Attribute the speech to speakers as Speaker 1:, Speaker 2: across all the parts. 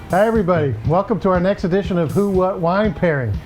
Speaker 1: Hi everybody, welcome to our next edition of Who What Wine Pairing.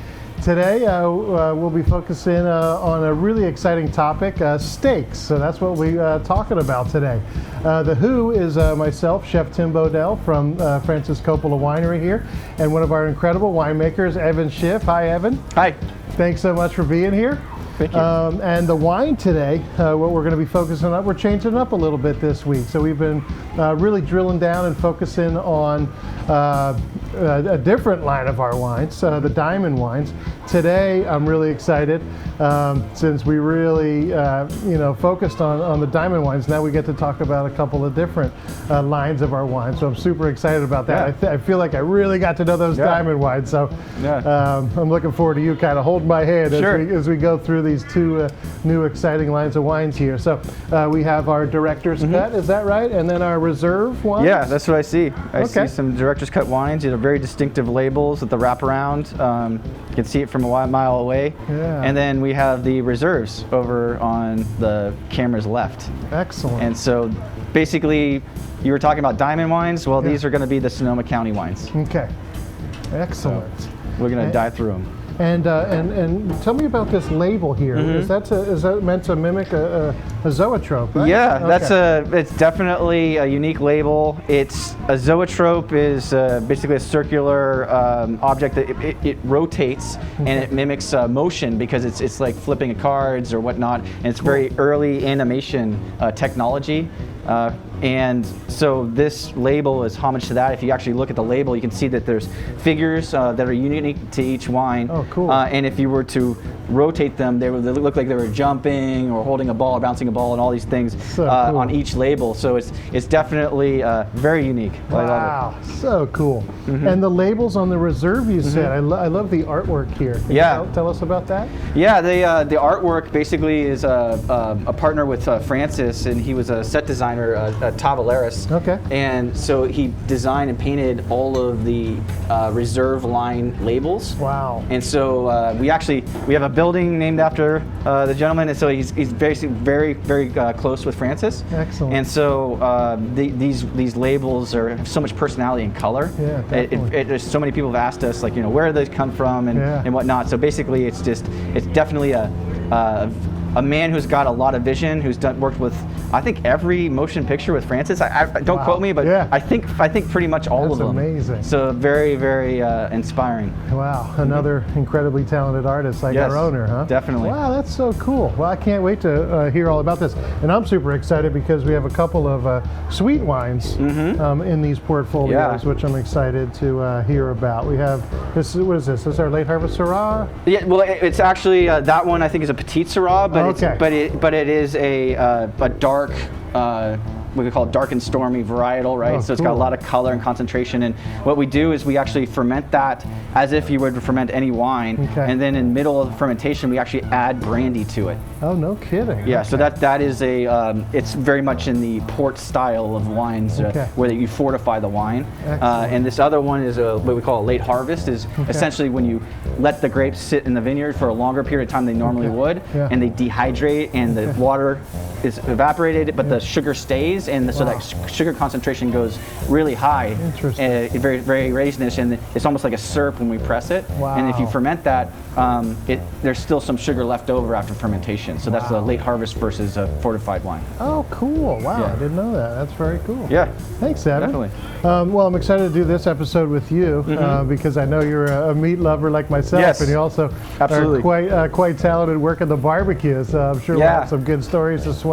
Speaker 1: Today we'll be focusing on a really exciting topic, steaks. So that's what we're talking about today. The who is myself, Chef Tim Bodell from Francis Coppola Winery here, and one of our incredible winemakers, Evan Schiff. Hi Evan.
Speaker 2: Hi.
Speaker 1: Thanks so much for being here.
Speaker 2: Thank you.
Speaker 1: And the wine today, what we're going to be focusing on, we're changing it up a little bit this week. So we've been really drilling down and focusing on a different line of our wines, the diamond wines. Today, I'm really excited since we really, focused on the diamond wines. Now we get to talk about a couple of different lines of our wines. So I'm super excited about that.
Speaker 2: Yeah.
Speaker 1: I feel like I really got to know those diamond wines. So I'm looking forward to you kind of holding my hand as we go through these two new exciting lines of wines here. So we have our director's cut, is that right? And then our reserve wines?
Speaker 2: Yeah, that's what I see. I see some director's cut wines. These are very distinctive labels with the wraparound. You can see it from a mile away.
Speaker 1: Yeah.
Speaker 2: And then we have the reserves over on the camera's left.
Speaker 1: Excellent.
Speaker 2: And so basically, you were talking about diamond wines. Well, these are going to be the Sonoma County wines.
Speaker 1: Okay. Excellent.
Speaker 2: So we're going to dive through them.
Speaker 1: And tell me about this label here. Is that meant to mimic a zoetrope, right?
Speaker 2: Yeah, it's definitely a unique label. It's a zoetrope is basically a circular object that it rotates and it mimics motion because it's like flipping cards or whatnot, and it's very early animation technology. And so this label is homage to that. If you actually look at the label, you can see that there's figures that are unique to each wine.
Speaker 1: Oh, cool.
Speaker 2: And if you were to rotate them, they would look like they were jumping or holding a ball or bouncing a ball and all these things
Speaker 1: so cool.
Speaker 2: on each label. So it's definitely very unique.
Speaker 1: Wow,
Speaker 2: I love it.
Speaker 1: So cool. And the labels on the reserve, you said, I love the artwork here. Can you tell us about that?
Speaker 2: Yeah, the artwork basically is a partner with Francis, and he was a set designer, Tavalaris.
Speaker 1: Okay.
Speaker 2: And so he designed and painted all of the reserve line labels.
Speaker 1: Wow.
Speaker 2: And so we have a building named after the gentleman, and so he's basically very close with Francis.
Speaker 1: Excellent.
Speaker 2: And so these labels have so much personality and color.
Speaker 1: Yeah, definitely.
Speaker 2: There's so many people have asked us, like, where do they come from and whatnot. So basically, it's definitely a man who's got a lot of vision, who's worked with, I think, every motion picture with Francis. Don't quote me, but I think pretty much all of them.
Speaker 1: That's amazing.
Speaker 2: So very inspiring.
Speaker 1: Wow, another incredibly talented artist like our owner, huh?
Speaker 2: Definitely.
Speaker 1: Wow, that's so cool. Well, I can't wait to hear all about this. And I'm super excited because we have a couple of sweet wines in these portfolios, which I'm excited to hear about. We have this. What is this? This is our late harvest Syrah?
Speaker 2: Yeah, well, it's actually that one I think is a Petite Syrah, but it is a dark. We could call it dark and stormy varietal, right?
Speaker 1: Oh,
Speaker 2: so it's got a lot of color and concentration. And what we do is we actually ferment that as if you would ferment any wine.
Speaker 1: Okay.
Speaker 2: And then in the middle of the fermentation, we actually add brandy to it.
Speaker 1: Oh, no kidding.
Speaker 2: Yeah, so that is it's very much in the port style of wines where you fortify the wine. And this other one is what we call a late harvest, is essentially when you let the grapes sit in the vineyard for a longer period of time than they normally would, and they dehydrate and the water is evaporated, but the sugar stays, and so that sugar concentration goes really high.
Speaker 1: Interesting.
Speaker 2: Very, very raisinous, and it's almost like a syrup when we press it.
Speaker 1: Wow.
Speaker 2: And if you ferment that, there's still some sugar left over after fermentation. So that's the late harvest versus a fortified wine.
Speaker 1: Oh, cool. Wow, I didn't know that. That's very cool.
Speaker 2: Yeah.
Speaker 1: Thanks, Evan.
Speaker 2: Definitely.
Speaker 1: Well, I'm excited to do this episode with you because I know you're a meat lover like myself, and you also are quite talented working the barbecue. So I'm sure we'll have some good stories to swap.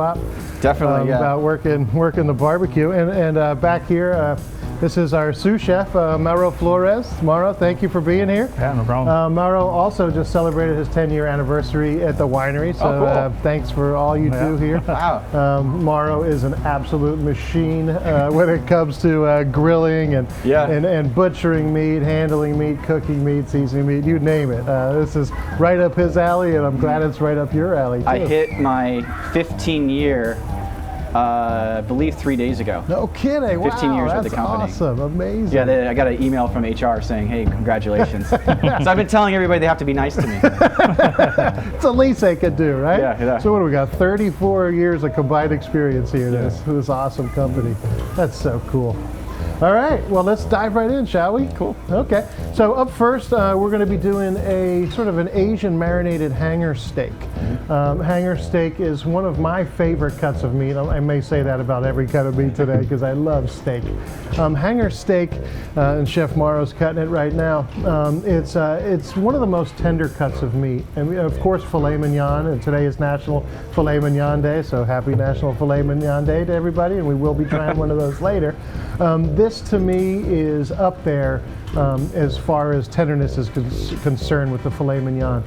Speaker 2: Definitely,
Speaker 1: about working the barbecue. And back here, this is our sous chef, Mauro Flores. Mauro, thank you for being here.
Speaker 3: Yeah, no problem.
Speaker 1: Mauro also just celebrated his 10-year anniversary at the winery, so thanks for all you do here.
Speaker 2: Wow.
Speaker 1: Mauro is an absolute machine when it comes to grilling and butchering meat, handling meat, cooking meat, seasoning meat, you name it. This is right up his alley, and I'm glad it's right up your alley, too.
Speaker 2: I hit my 15-year I believe 3 days ago.
Speaker 1: No kidding.
Speaker 2: 15 years with the company.
Speaker 1: Awesome. Amazing.
Speaker 2: Yeah, I got an email from HR saying, hey, congratulations. So I've been telling everybody they have to be nice to me.
Speaker 1: It's the least they could do, right?
Speaker 2: Yeah.
Speaker 1: So what do we got? 34 years of combined experience here in this awesome company. That's so cool. All right, well, let's dive right in, shall we?
Speaker 2: Cool.
Speaker 1: Okay, so up first, we're going to be doing a sort of an Asian marinated hanger steak. Hanger steak is one of my favorite cuts of meat. I may say that about every cut of meat today because I love steak. Hanger steak, and Chef Morrow's cutting it right now. It's one of the most tender cuts of meat. And we, of course, filet mignon, and today is National Filet Mignon Day, so happy National Filet Mignon Day to everybody, and we will be trying one of those later. This to me is up there as far as tenderness is concerned with the filet mignon.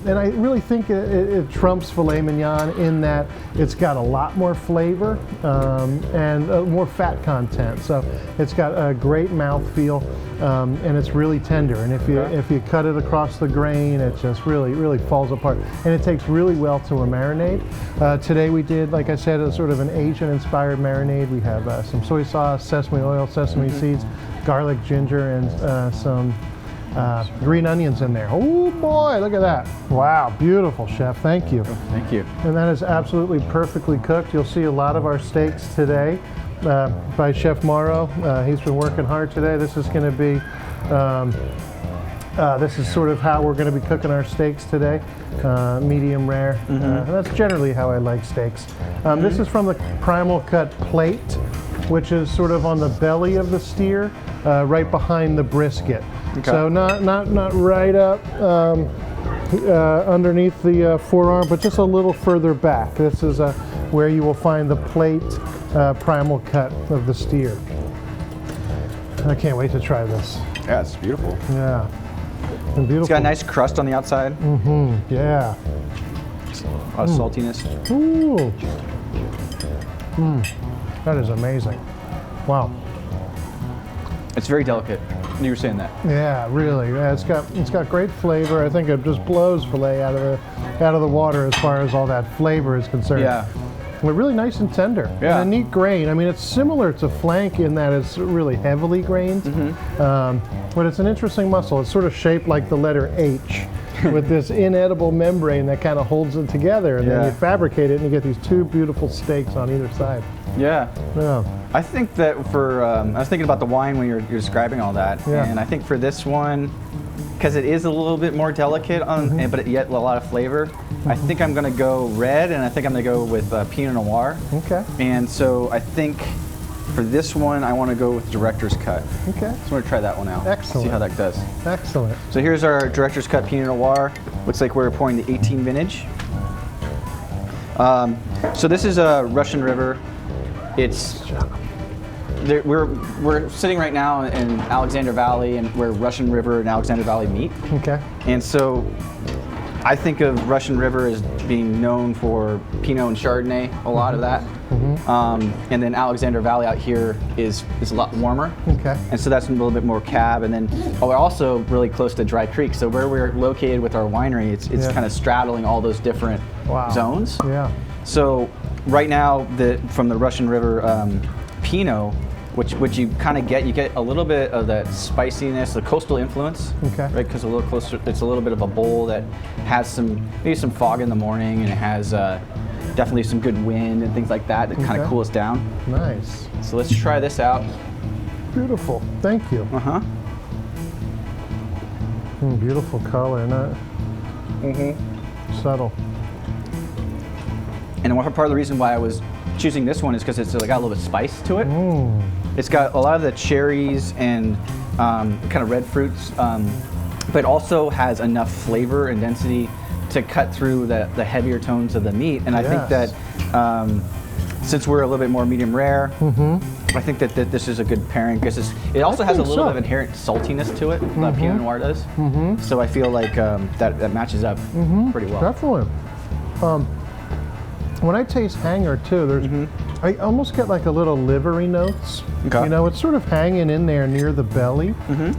Speaker 1: And I really think it trumps filet mignon in that it's got a lot more flavor and more fat content. So it's got a great mouthfeel and it's really tender. And if you cut it across the grain, it just really falls apart. And it takes really well to a marinade. Today we did, like I said, a sort of an Asian inspired marinade. We have some soy sauce, sesame oil, sesame seeds, garlic, ginger, and some green onions in there. Oh boy, look at that. Wow, beautiful, Chef. Thank you.
Speaker 2: Thank you.
Speaker 1: And that is absolutely perfectly cooked. You'll see a lot of our steaks today by Chef Morrow. He's been working hard today. This is going to be, this is sort of how we're going to be cooking our steaks today. Medium rare. That's generally how I like steaks. This is from the Primal Cut plate, which is sort of on the belly of the steer, right behind the brisket. Okay. So not right up underneath the forearm, but just a little further back. This is where you will find the plate primal cut of the steer. I can't wait to try this.
Speaker 2: Yeah, it's beautiful.
Speaker 1: Yeah, and beautiful.
Speaker 2: It's got a nice crust on the outside.
Speaker 1: Yeah.
Speaker 2: A lot of saltiness.
Speaker 1: Ooh. That is amazing. Wow.
Speaker 2: It's very delicate. You were saying that.
Speaker 1: Yeah, really. Yeah, it's got great flavor. I think it just blows filet out of the water as far as all that flavor is concerned.
Speaker 2: Yeah.
Speaker 1: But really nice and tender.
Speaker 2: Yeah.
Speaker 1: And a neat grain. I mean, it's similar to flank in that it's really heavily grained. But it's an interesting muscle. It's sort of shaped like the letter H with this inedible membrane that kind of holds it together. And then you fabricate it and you get these two beautiful steaks on either side.
Speaker 2: Yeah.
Speaker 1: Yeah.
Speaker 2: I think that for, I was thinking about the wine when you're describing all that.
Speaker 1: Yeah.
Speaker 2: And I think for this one, because it is a little bit more delicate, but yet a lot of flavor, I think I'm going to go red, and I think I'm going to go with Pinot Noir.
Speaker 1: Okay.
Speaker 2: And so I think for this one, I want to go with Director's Cut.
Speaker 1: Okay.
Speaker 2: So I'm going to try that one out.
Speaker 1: Excellent.
Speaker 2: See how that does.
Speaker 1: Excellent.
Speaker 2: So here's our Director's Cut Pinot Noir. Looks like we're pouring the 18 vintage. So this is a Russian River. It's we're sitting right now in Alexander Valley, and where Russian River and Alexander Valley meet.
Speaker 1: Okay.
Speaker 2: And so I think of Russian River as being known for Pinot and Chardonnay, a lot of that. And then Alexander Valley out here is a lot warmer.
Speaker 1: Okay.
Speaker 2: And so that's a little bit more cab. And then we're also really close to Dry Creek. So where we're located with our winery, it's kind of straddling all those different zones.
Speaker 1: Yeah.
Speaker 2: So right now, from the Russian River Pinot, which you kind of get, you get a little bit of that spiciness, the coastal influence,
Speaker 1: okay,
Speaker 2: right? Because a little closer, it's a little bit of a bowl that has maybe some fog in the morning, and it has definitely some good wind and things like that kind of cool us down.
Speaker 1: Nice.
Speaker 2: So let's try this out.
Speaker 1: Beautiful. Thank you. Beautiful color, not subtle.
Speaker 2: And part of the reason why I was choosing this one is because it's got a little bit of spice to it. It's got a lot of the cherries and kind of red fruits, but it also has enough flavor and density to cut through the heavier tones of the meat. And I think that since we're a little bit more medium rare, I think that this is a good pairing because it also has a little bit of inherent saltiness to it, like Pinot Noir does. So I feel like that matches up pretty well.
Speaker 1: Definitely. When I taste hanger too, I almost get like a little livery notes. Okay. You know, it's sort of hanging in there near the belly,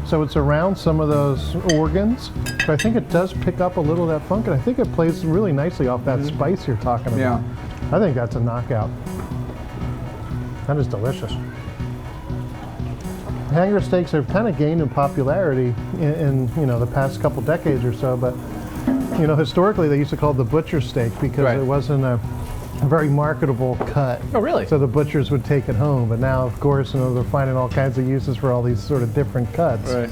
Speaker 1: so it's around some of those organs. But I think it does pick up a little of that funk, and I think it plays really nicely off that spice you're talking about.
Speaker 2: Yeah.
Speaker 1: I think that's a knockout. That is delicious. Hanger steaks have kind of gained in popularity in the past couple decades or so, but historically they used to call it the butcher steak because it wasn't a very marketable cut.
Speaker 2: Oh, really?
Speaker 1: So the butchers would take it home, but now, of course, they're finding all kinds of uses for all these sort of different cuts.
Speaker 2: Right.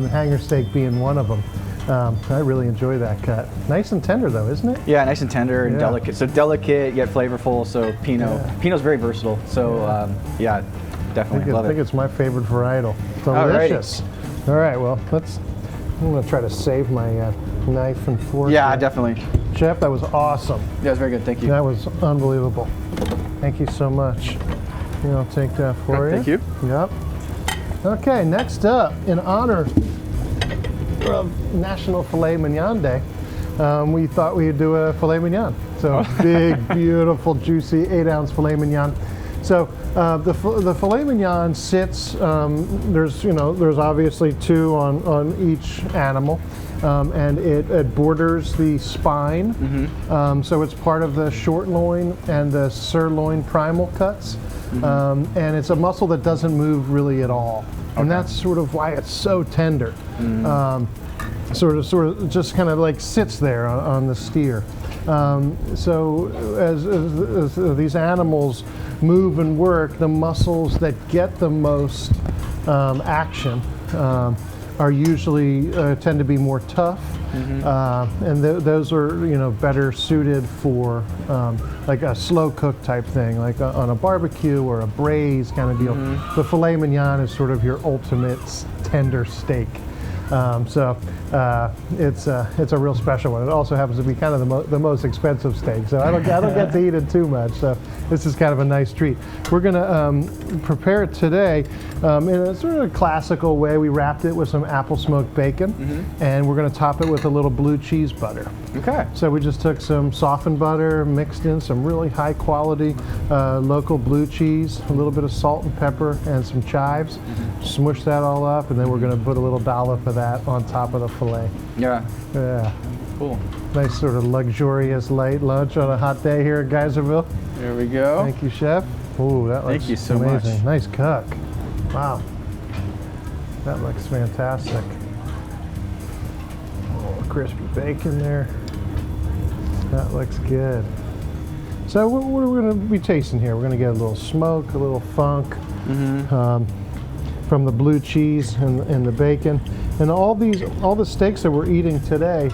Speaker 1: Hanger steak being one of them. I really enjoy that cut. Nice and tender, though, isn't it?
Speaker 2: Yeah, nice and tender and
Speaker 1: Yeah.
Speaker 2: delicate. So delicate yet flavorful. So Pinot.
Speaker 1: Yeah.
Speaker 2: Pinot's very versatile. So yeah, definitely
Speaker 1: I
Speaker 2: love
Speaker 1: think
Speaker 2: it.
Speaker 1: it's my favorite varietal.
Speaker 2: Alrighty.
Speaker 1: Delicious. All right, well, I'm going to try to save my knife and fork.
Speaker 2: Yeah,
Speaker 1: here.
Speaker 2: definitely.
Speaker 1: Chef, that was awesome.
Speaker 2: Yeah, it's very good. Thank you.
Speaker 1: That was unbelievable. Thank you so much. I'll take that for you.
Speaker 2: Thank you.
Speaker 1: Yep. Okay, next up, in honor of National Filet Mignon Day, we thought we'd do a filet mignon. So big, beautiful, juicy 8-ounce filet mignon. So the filet mignon sits. There's obviously 2 on each animal, and it borders the spine.
Speaker 2: Mm-hmm.
Speaker 1: So it's part of the short loin and the sirloin primal cuts, and it's a muscle that doesn't move really at all, and that's sort of why it's so tender. Sort of just kind of like sits there on the steer. So as these animals move and work, the muscles that get the most action are usually tend to be more tough, and those are better suited for like a slow cook type thing, like on a barbecue or a braise kind of deal. The filet mignon is sort of your ultimate tender steak. It's a real special one. It also happens to be kind of the most expensive steak, so I don't get to eat it too much. So this is kind of a nice treat. We're gonna prepare it today in a sort of classical way. We wrapped it with some apple smoked bacon, and we're gonna top it with a little blue cheese butter.
Speaker 2: Okay.
Speaker 1: So we just took some softened butter, mixed in some really high quality local blue cheese, a little bit of salt and pepper, and some chives. Smush that all up, and then we're going to put a little dollop of that on top of the filet.
Speaker 2: Yeah.
Speaker 1: Yeah.
Speaker 2: Cool.
Speaker 1: Nice sort of luxurious light lunch on a hot day here at Geyserville.
Speaker 2: There we go.
Speaker 1: Thank you, Chef. Ooh, that looks
Speaker 2: Thank you so
Speaker 1: amazing.
Speaker 2: much.
Speaker 1: Nice cook. Wow. That looks fantastic. Oh, crispy bacon there. That looks good. So what are we going to be tasting here? We're going to get a little smoke, a little funk from the blue cheese and the bacon. And all the steaks that we're eating today,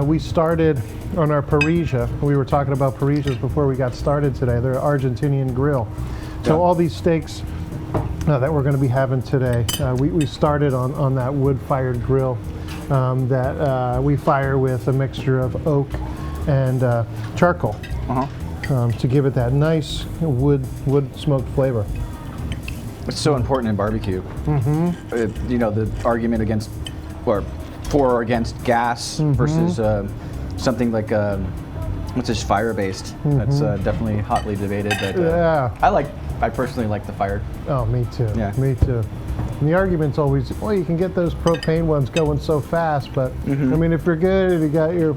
Speaker 1: we started on our Parisia. We were talking about Parisias before we got started today. They're Argentinian grill. So all these steaks that we're going to be having today, we started on that wood-fired grill that we fire with a mixture of oak and charcoal to give it that nice wood smoked flavor.
Speaker 2: It's so important in barbecue. The argument against, or for or against gas versus something like what's this, fire-based. That's definitely hotly debated. But I personally like the fired.
Speaker 1: Oh, me too.
Speaker 2: Yeah.
Speaker 1: Me too. And the argument's always, well, you can get those propane ones going so fast, but I mean, if you're good and you got your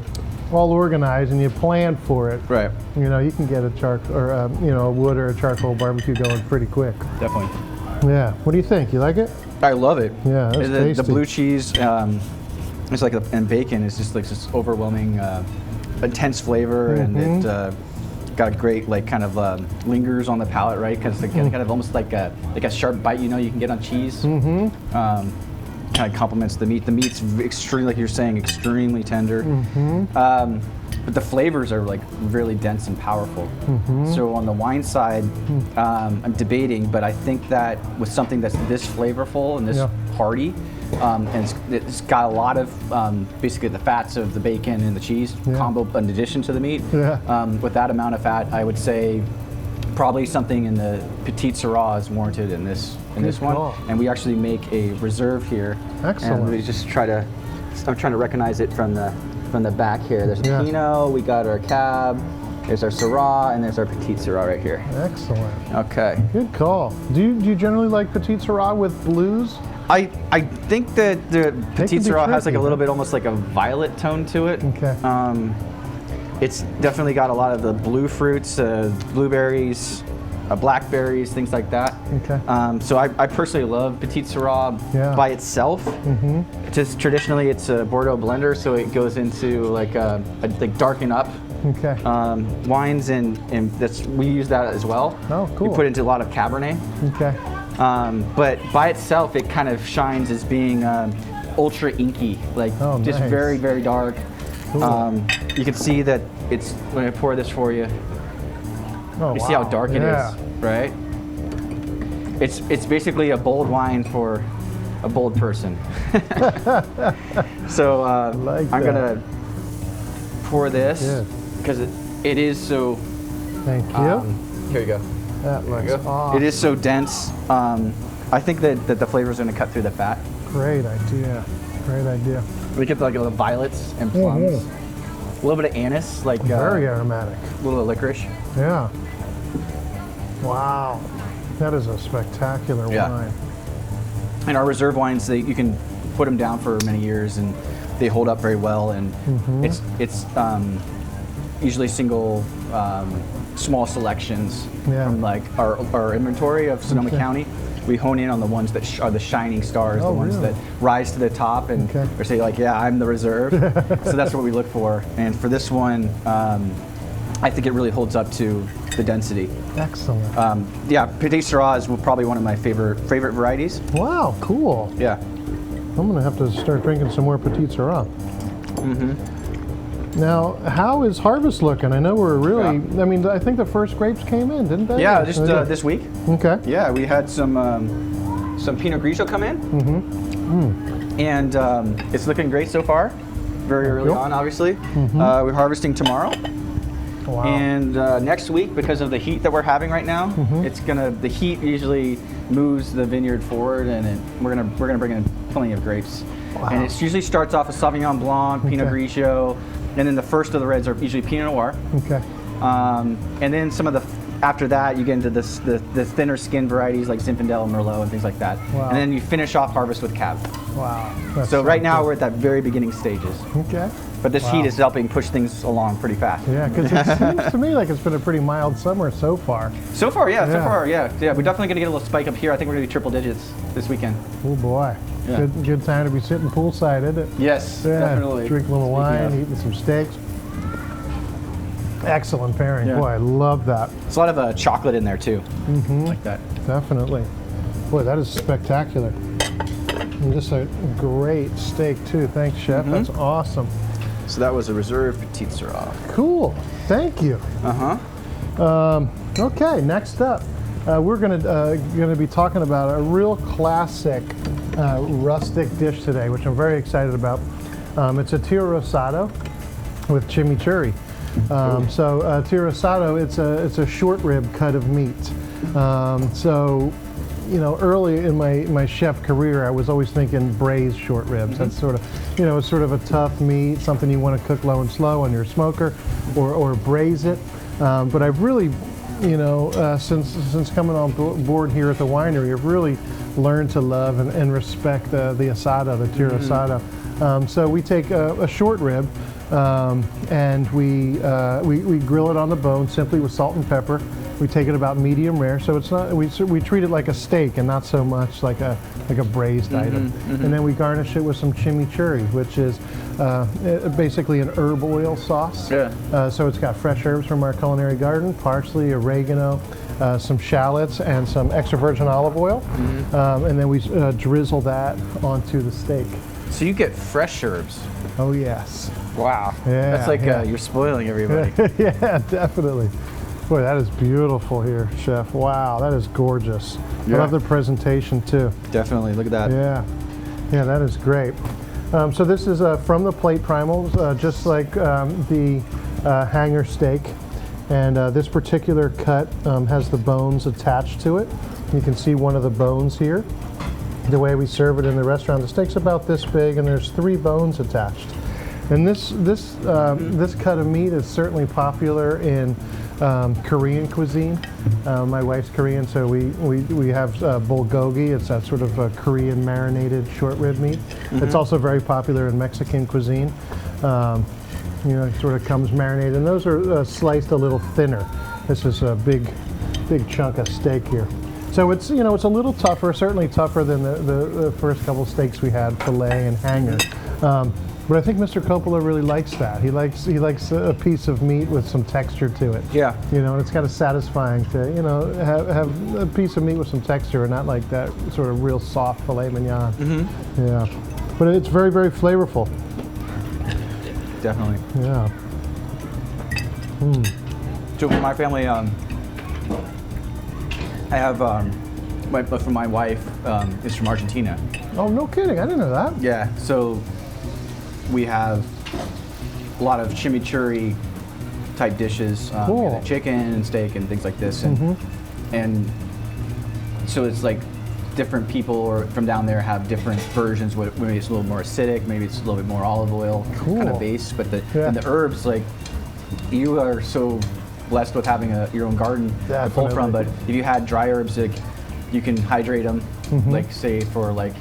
Speaker 1: all organized and you plan for it,
Speaker 2: Right.
Speaker 1: You can get a charcoal or a wood or a charcoal barbecue going pretty quick.
Speaker 2: Definitely.
Speaker 1: Yeah. What do you think? You like it?
Speaker 2: I love it.
Speaker 1: Yeah, that's
Speaker 2: the
Speaker 1: tasty.
Speaker 2: blue cheese, it's like, and bacon is just like this overwhelming, intense flavor, and it got a great kind of lingers on the palate, right? Because it's kind of almost like a sharp bite you can get on cheese. Kind of complements the meat. The meat's extremely, like you're saying, extremely tender. But the flavors are really dense and powerful. So on the wine side, I'm debating, but I think that with something that's this flavorful and this hearty, and it's got a lot of basically the fats of the bacon and the cheese combo in addition to the meat. With that amount of fat, I would say probably something in the Petite Syrah is warranted in this one.
Speaker 1: call.
Speaker 2: And we actually make a reserve here.
Speaker 1: Excellent.
Speaker 2: And we just I'm trying to recognize it from the back here. There's a Pinot, we got our Cab, there's our Syrah, and there's our Petite Syrah right here.
Speaker 1: Excellent.
Speaker 2: Okay.
Speaker 1: Good call. Do you generally like Petite Syrah with blues?
Speaker 2: I think that the Petite
Speaker 1: can be
Speaker 2: Syrah has
Speaker 1: tricky,
Speaker 2: a little bit almost like a violet tone to it.
Speaker 1: Okay.
Speaker 2: It's definitely got a lot of the blue fruits, blueberries, blackberries, things like that.
Speaker 1: Okay.
Speaker 2: So I personally love Petite Syrah by itself. Just traditionally, it's a Bordeaux blender, so it goes into like darken up
Speaker 1: Okay.
Speaker 2: Wines, and we use that as well.
Speaker 1: Oh, cool.
Speaker 2: We put into a lot of Cabernet.
Speaker 1: Okay.
Speaker 2: But by itself, it kind of shines as being ultra inky, like just
Speaker 1: nice.
Speaker 2: very, very dark.
Speaker 1: Cool.
Speaker 2: You can see that it's, when I pour this for you,
Speaker 1: Oh,
Speaker 2: you see how dark it
Speaker 1: yeah.
Speaker 2: is, right? It's basically a bold wine for a bold person. So
Speaker 1: like
Speaker 2: I'm
Speaker 1: that.
Speaker 2: gonna pour this
Speaker 1: Yeah.
Speaker 2: because it is so.
Speaker 1: Thank you.
Speaker 2: Here you go.
Speaker 1: That looks awesome.
Speaker 2: It is so dense. I think that the flavor is gonna cut through the fat.
Speaker 1: Great idea. Great idea.
Speaker 2: We get like the violets and plums, a little bit of anise, like
Speaker 1: Very aromatic.
Speaker 2: a little bit of licorice.
Speaker 1: Yeah. Wow. That is a spectacular
Speaker 2: Yeah.
Speaker 1: wine.
Speaker 2: And our reserve wines, you can put them down for many years, and they hold up very well. And it's usually single, small selections
Speaker 1: Yeah.
Speaker 2: from like our inventory of Sonoma
Speaker 1: Okay.
Speaker 2: County. We hone in on the ones that are the shining stars,
Speaker 1: Oh,
Speaker 2: the ones
Speaker 1: really?
Speaker 2: that rise to the top, and
Speaker 1: Okay.
Speaker 2: or say like, yeah, I'm the reserve. So that's what we look for. And for this one, I think it really holds up to the density.
Speaker 1: Excellent.
Speaker 2: Yeah, Petit Syrah is probably one of my favorite varieties.
Speaker 1: Wow, cool.
Speaker 2: Yeah.
Speaker 1: I'm going to have to start drinking some more Petit Syrah. Now, how is harvest looking? I know we're really, I mean, I think the first grapes came in, didn't they?
Speaker 2: Yeah, just this week.
Speaker 1: Okay.
Speaker 2: Yeah, we had some Pinot Grigio come in, and it's looking great so far. Very early
Speaker 1: Cool.
Speaker 2: on, obviously. We're harvesting tomorrow,
Speaker 1: Wow.
Speaker 2: and next week, because of the heat that we're having right now, the heat usually moves the vineyard forward, and we're gonna bring in plenty of grapes.
Speaker 1: Wow.
Speaker 2: And it usually starts off with Sauvignon Blanc, Pinot
Speaker 1: Okay.
Speaker 2: Grigio, and then the first of the reds are usually Pinot Noir.
Speaker 1: Okay.
Speaker 2: And then after that, you get into the thinner skin varieties like Zinfandel, Merlot, and things like that.
Speaker 1: Wow.
Speaker 2: And then you finish off harvest with Cab.
Speaker 1: Wow. That's
Speaker 2: So right now
Speaker 1: cool.
Speaker 2: we're at that very beginning stages.
Speaker 1: Okay.
Speaker 2: But this
Speaker 1: Wow.
Speaker 2: heat is helping push things along pretty fast.
Speaker 1: Yeah, because it seems to me like it's been a pretty mild summer so far.
Speaker 2: So far, yeah.
Speaker 1: Yeah.
Speaker 2: We're definitely going to get a little spike up here. I think we're going to be triple digits this weekend.
Speaker 1: Oh boy.
Speaker 2: Yeah.
Speaker 1: Good time to be sitting poolside, isn't it?
Speaker 2: Yes,
Speaker 1: Yeah,
Speaker 2: definitely.
Speaker 1: drink a little
Speaker 2: Speaking
Speaker 1: wine,
Speaker 2: of.
Speaker 1: eating some steaks. Excellent pairing.
Speaker 2: Yeah.
Speaker 1: Boy, I love that.
Speaker 2: There's a lot of chocolate in there too, like that.
Speaker 1: Definitely. Boy, that is spectacular. And just a great steak too. Thanks, Chef. That's awesome.
Speaker 2: So that was a reserve Petit Syrah.
Speaker 1: Cool. Thank you. Okay, next up, we're gonna be talking about a real classic rustic dish today, which I'm very excited about. It's a Tira Asado with chimichurri. Tira Asado, it's a short rib cut of meat. You know, early in my chef career, I was always thinking braised short ribs. That's sort of, you know, sort of a tough meat, something you want to cook low and slow on your smoker, or braise it. But I've really, you know, since coming on board here at the winery, I've really learned to love and respect the asado, the Tira Asado. So we take a short rib and we grill it on the bone simply with salt and pepper. We take it about medium rare, so it's not. We treat it like a steak and not so much like a braised item. And then we garnish it with some chimichurri, which is basically an herb oil sauce.
Speaker 2: Yeah.
Speaker 1: So it's got fresh herbs from our culinary garden: parsley, oregano, some shallots, and some extra virgin olive oil. And then we drizzle that onto the steak.
Speaker 2: So you get fresh herbs.
Speaker 1: Oh yes.
Speaker 2: Wow.
Speaker 1: Yeah,
Speaker 2: That's like
Speaker 1: yeah.
Speaker 2: you're spoiling everybody.
Speaker 1: Yeah, definitely. Boy, that is beautiful here, Chef. Wow, that is gorgeous.
Speaker 2: Yeah.
Speaker 1: I love the presentation too.
Speaker 2: Definitely. Look at that.
Speaker 1: Yeah, that is great. So this is from the plate primals, just like the hanger steak. And this particular cut has the bones attached to it. You can see one of the bones here. The way we serve it in the restaurant, the steak's about this big, and there's 3 bones attached. And this cut of meat is certainly popular in Korean cuisine. My wife's Korean, so we have bulgogi. It's that sort of Korean marinated short rib meat. It's also very popular in Mexican cuisine. You know, it sort of comes marinated, and those are sliced a little thinner. This is a big chunk of steak here. So it's, you know, it's a little tougher, certainly tougher than the first couple steaks we had, filet and hanger. But I think Mr. Coppola really likes that. He likes a piece of meat with some texture to it.
Speaker 2: Yeah.
Speaker 1: You know, and it's kind of satisfying to, you know, have a piece of meat with some texture and not like that sort of real soft filet mignon. Mm-hmm. Yeah. But it's very, very flavorful.
Speaker 2: Definitely.
Speaker 1: Yeah.
Speaker 2: So for my family, I have from my wife is from Argentina.
Speaker 1: Oh, no kidding. I didn't know that.
Speaker 2: Yeah. So we have a lot of chimichurri type dishes,
Speaker 1: Cool.
Speaker 2: chicken and steak and things like this, and so it's like different people or from down there have different versions. Maybe it's a little more acidic, maybe it's a little bit more olive oil kind of base. But and the herbs, like you are so blessed with having your own garden to pull from. But if you had dry herbs, like you can hydrate them, like say for like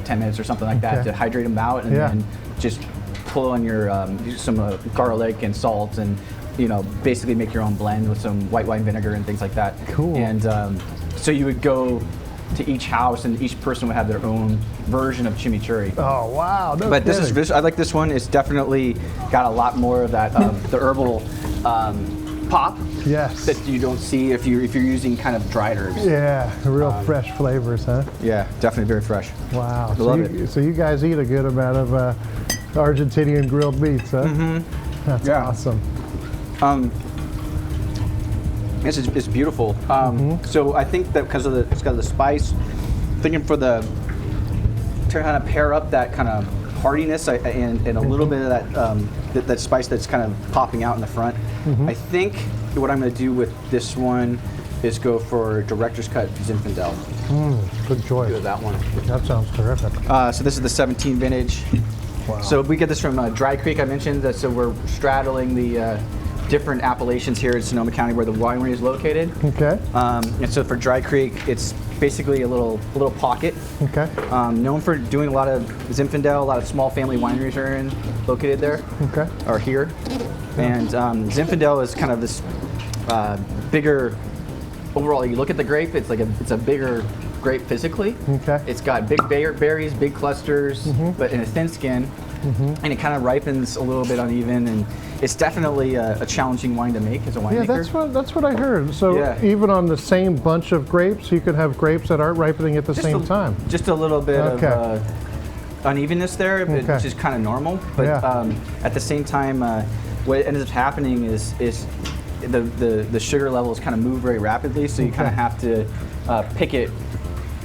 Speaker 2: 10 minutes or something like that to hydrate them out, and then just pull on your some garlic and salt, and you know, basically make your own blend with some white wine vinegar and things like that.
Speaker 1: Cool.
Speaker 2: And so you would go to each house, and each person would have their own version of chimichurri.
Speaker 1: Oh wow! No
Speaker 2: But
Speaker 1: kidding.
Speaker 2: this I like this one. It's definitely got a lot more of that the herbal pop.
Speaker 1: Yes.
Speaker 2: That you don't see if you're using kind of dried herbs.
Speaker 1: Yeah, real fresh flavors, huh?
Speaker 2: Yeah, definitely very fresh.
Speaker 1: Wow.
Speaker 2: I love it.
Speaker 1: So you guys eat a good amount of Argentinian grilled meats, huh? That's awesome.
Speaker 2: It's beautiful. So I think that because of it's got the spice, thinking for to kind of pair up that kind of heartiness and a little bit of that spice that's kind of popping out in the front. I think what I'm going to do with this one is go for director's cut Zinfandel.
Speaker 1: Good choice.
Speaker 2: Do that one.
Speaker 1: That sounds terrific.
Speaker 2: So this is the 17 vintage.
Speaker 1: Wow.
Speaker 2: So we get this from Dry Creek. I mentioned that. So we're straddling the different appellations here in Sonoma County where the winery is located.
Speaker 1: Okay.
Speaker 2: And so for Dry Creek, it's basically a little pocket.
Speaker 1: Okay.
Speaker 2: Known for doing a lot of Zinfandel. A lot of small family wineries are located there.
Speaker 1: Okay.
Speaker 2: Or here. And Zinfandel is kind of this bigger. Overall, you look at the grape. It's a bigger grape physically.
Speaker 1: Okay.
Speaker 2: It's got big berries, big clusters, but in a thin skin, and it kind of ripens a little bit uneven. And it's definitely a challenging wine to make as a winemaker.
Speaker 1: Yeah, that's what I heard. So even on the same bunch of grapes, you could have grapes that aren't ripening at the same time.
Speaker 2: Just a little bit of unevenness there, which is kind of normal. But at the same time, what ends up happening is the sugar levels kind of move very rapidly, so you kind of have to pick it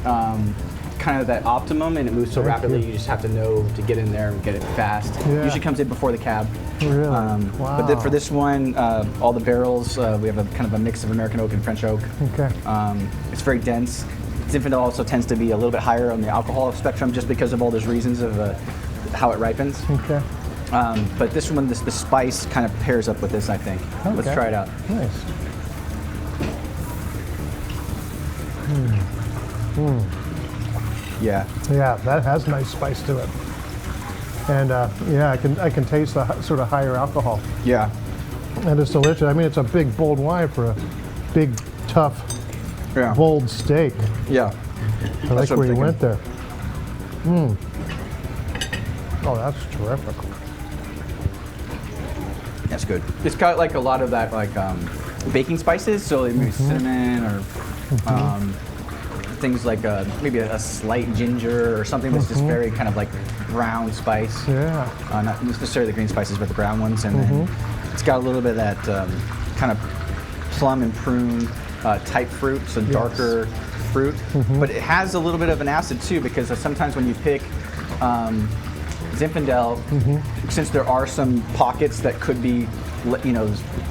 Speaker 2: kind of that optimum, and it moves so rapidly you just have to know to get in there and get it fast. Usually comes in before the cab.
Speaker 1: Really?
Speaker 2: Wow. But then for this one, all the barrels, we have a kind of a mix of American oak and French oak.
Speaker 1: Okay.
Speaker 2: It's very dense. Zinfandel also tends to be a little bit higher on the alcohol spectrum just because of all those reasons of how it ripens.
Speaker 1: Okay.
Speaker 2: But this one, the spice kind of pairs up with this, I think.
Speaker 1: Okay.
Speaker 2: Let's try it out.
Speaker 1: Nice.
Speaker 2: Yeah.
Speaker 1: Yeah, that has nice spice to it. And I can taste the sort of higher alcohol.
Speaker 2: Yeah.
Speaker 1: And it's delicious. I mean, it's a big, bold wine for a big, tough, bold steak.
Speaker 2: Yeah.
Speaker 1: I like where you went there. Oh, that's terrific.
Speaker 2: That's good. It's got like a lot of that like baking spices, so maybe cinnamon or things like maybe a slight ginger or something that's just very kind of like brown spice.
Speaker 1: Yeah.
Speaker 2: Not necessarily the green spices, but the brown ones. And then it's got a little bit of that kind of plum and prune type fruit, so darker fruit. But it has a little bit of an acid too, because sometimes when you pick Zinfandel, since there are some pockets that could be,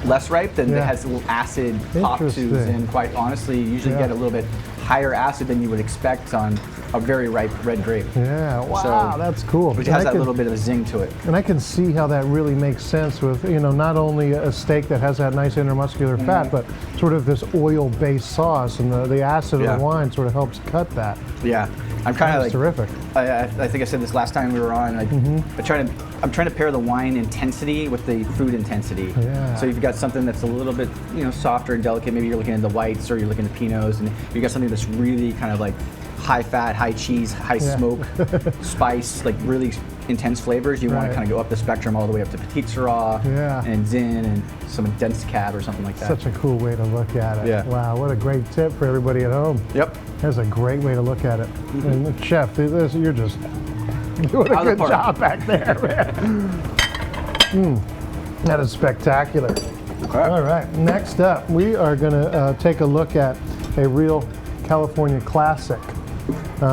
Speaker 2: less ripe, then it has a little acid pop to, and quite honestly, you usually get a little bit higher acid than you would expect on a very ripe red grape.
Speaker 1: Yeah, wow, that's cool.
Speaker 2: Which has that little bit of a zing to it.
Speaker 1: And I can see how that really makes sense with, not only a steak that has that nice intermuscular fat, but sort of this oil-based sauce, and the acid of the wine sort of helps cut that.
Speaker 2: Yeah. I'm kind of like
Speaker 1: terrific.
Speaker 2: I think I said this last time we were on. I'm trying to pair the wine intensity with the food intensity.
Speaker 1: Yeah.
Speaker 2: So you've got something that's a little bit softer and delicate. Maybe you're looking at the whites or you're looking at the pinots, and you've got something that's really kind of like high fat, high cheese, high smoke, spice, like really intense flavors. You want to kind of go up the spectrum all the way up to Petite Syrah and Zin and some dense cab or something like that.
Speaker 1: Such a cool way to look at it.
Speaker 2: Yeah.
Speaker 1: Wow, what a great tip for everybody at home.
Speaker 2: Yep.
Speaker 1: That's a great way to look at it. And Chef, you're just doing a good job back there, man. That is spectacular.
Speaker 2: Okay.
Speaker 1: All right, next up, we are going to take a look at a real California classic.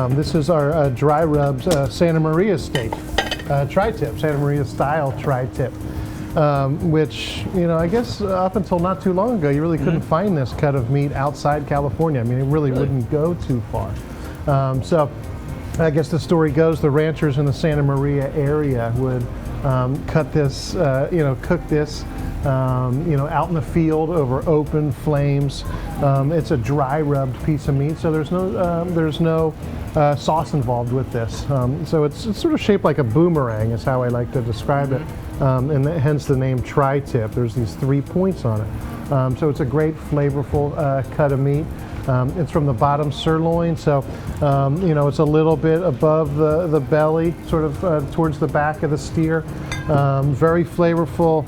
Speaker 1: This is our dry rubs Santa Maria steak tri-tip, Santa Maria style tri-tip, which, you know, I guess up until not too long ago, you really couldn't find this cut of meat outside California. I mean, it really wouldn't go too far. So I guess the story goes the ranchers in the Santa Maria area would cut this, cook this, out in the field over open flames. It's a dry rubbed piece of meat, so there's no sauce involved with this. So it's sort of shaped like a boomerang is how I like to describe it, and hence the name tri-tip. There's these 3 points on it. So it's a great flavorful cut of meat. It's from the bottom sirloin, so it's a little bit above the belly, sort of towards the back of the steer. Very flavorful,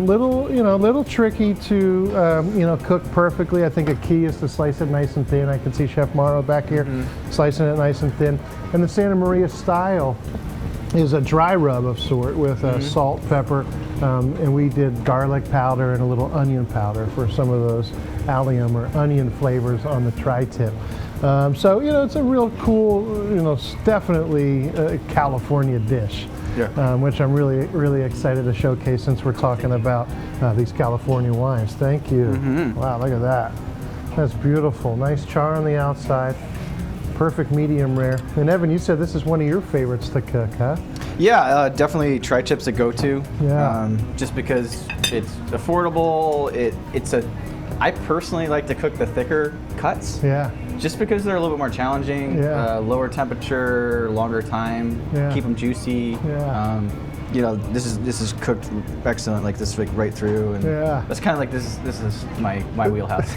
Speaker 1: little tricky to cook perfectly. I think a key is to slice it nice and thin. I can see Chef Morrow back here slicing it nice and thin. And the Santa Maria style is a dry rub of sort with salt, pepper, and we did garlic powder and a little onion powder for some of those allium or onion flavors on the tri-tip. So it's a real cool, definitely California dish, which I'm really, really excited to showcase since we're talking about these California wines. Thank you. Wow, look at that. That's beautiful. Nice char on the outside. Perfect medium rare. And Evan, you said this is one of your favorites to cook, huh?
Speaker 2: Yeah, definitely tri-tip's a go-to.
Speaker 1: Yeah.
Speaker 2: Just because it's affordable. I personally like to cook the thicker cuts.
Speaker 1: Yeah.
Speaker 2: Just because they're a little bit more challenging.
Speaker 1: Yeah.
Speaker 2: Lower temperature, longer time.
Speaker 1: Yeah.
Speaker 2: Keep them juicy.
Speaker 1: Yeah.
Speaker 2: This is cooked excellent, like this, like right through, and that's kind of like this is my wheelhouse.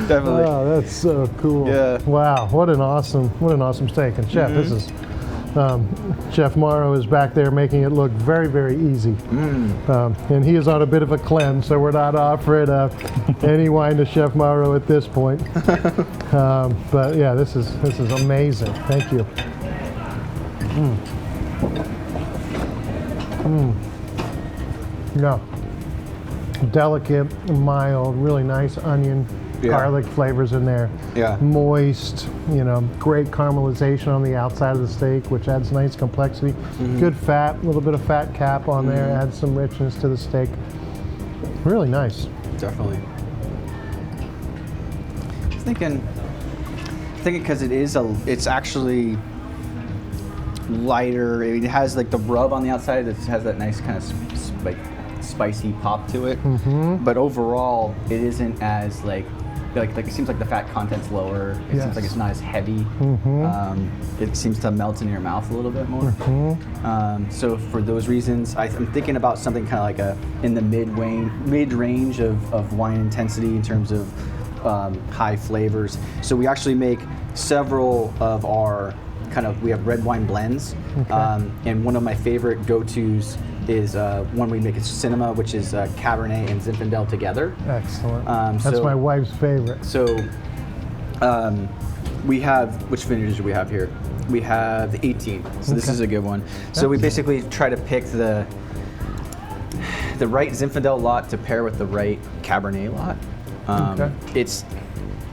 Speaker 2: Definitely.
Speaker 1: Oh, that's so cool.
Speaker 2: Yeah.
Speaker 1: Wow, what an awesome steak. And Chef, this is Chef Morrow is back there making it look very, very easy. And he is on a bit of a cleanse, so we're not offering any wine to Chef Morrow at this point. But yeah, this is amazing. Thank you. Yeah, delicate, mild, really nice onion, garlic flavors in there.
Speaker 2: Yeah.
Speaker 1: Moist, great caramelization on the outside of the steak, which adds nice complexity. Good fat, a little bit of fat cap on there, adds some richness to the steak. Really nice.
Speaker 2: Definitely. Thinking because it's actually lighter. It has like the rub on the outside that has that nice kind of like spicy pop to it. But overall, it isn't as like it seems like the fat content's lower. It seems like it's not as heavy. It seems to melt in your mouth a little bit more. So for those reasons, I'm thinking about something kind of like in the mid range of wine intensity in terms of high flavors. So we actually make several of our we have red wine blends, and one of my favorite go-tos is one we make is Cinema, which is Cabernet and Zinfandel together.
Speaker 1: Excellent. That's my wife's favorite.
Speaker 2: So we have, which vintages do we have here? We have the 18, so this is a good one. So we basically try to pick the right Zinfandel lot to pair with the right Cabernet lot. It's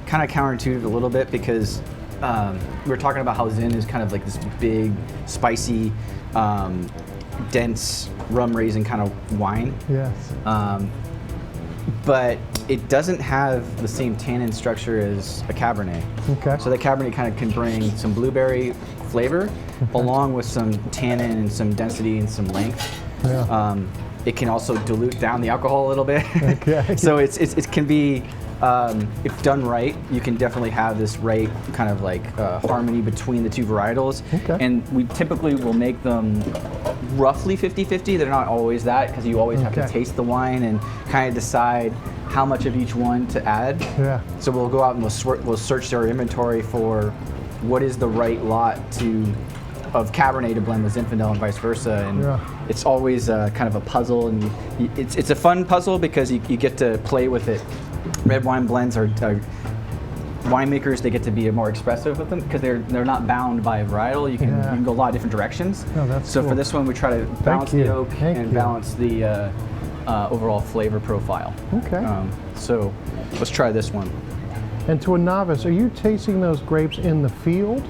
Speaker 2: kind of counterintuitive a little bit because we were talking about how Zin is kind of like this big, spicy, dense, rum-raising kind of wine.
Speaker 1: Yes.
Speaker 2: But it doesn't have the same tannin structure as a Cabernet. So the Cabernet kind of can bring some blueberry flavor along with some tannin and some density and some length. It can also dilute down the alcohol a little bit. So it can be, if done right, you can definitely have this right kind of like harmony between the two varietals. And we typically will make them roughly 50-50. They're not always that because you always have to taste the wine and kind of decide how much of each one to add.
Speaker 1: Yeah.
Speaker 2: So we'll go out and we'll search our inventory for what is the right lot of Cabernet to blend with Zinfandel and vice versa. And it's always kind of a puzzle, and it's a fun puzzle because you get to play with it. Red wine blends are winemakers, they get to be more expressive with them because they're not bound by a varietal. You can go a lot of different directions.
Speaker 1: Oh, that's
Speaker 2: so
Speaker 1: cool.
Speaker 2: For this one, we try to balance the oak and balance the overall flavor profile.
Speaker 1: Okay.
Speaker 2: So let's try this one.
Speaker 1: And to a novice, are you tasting those grapes in the field?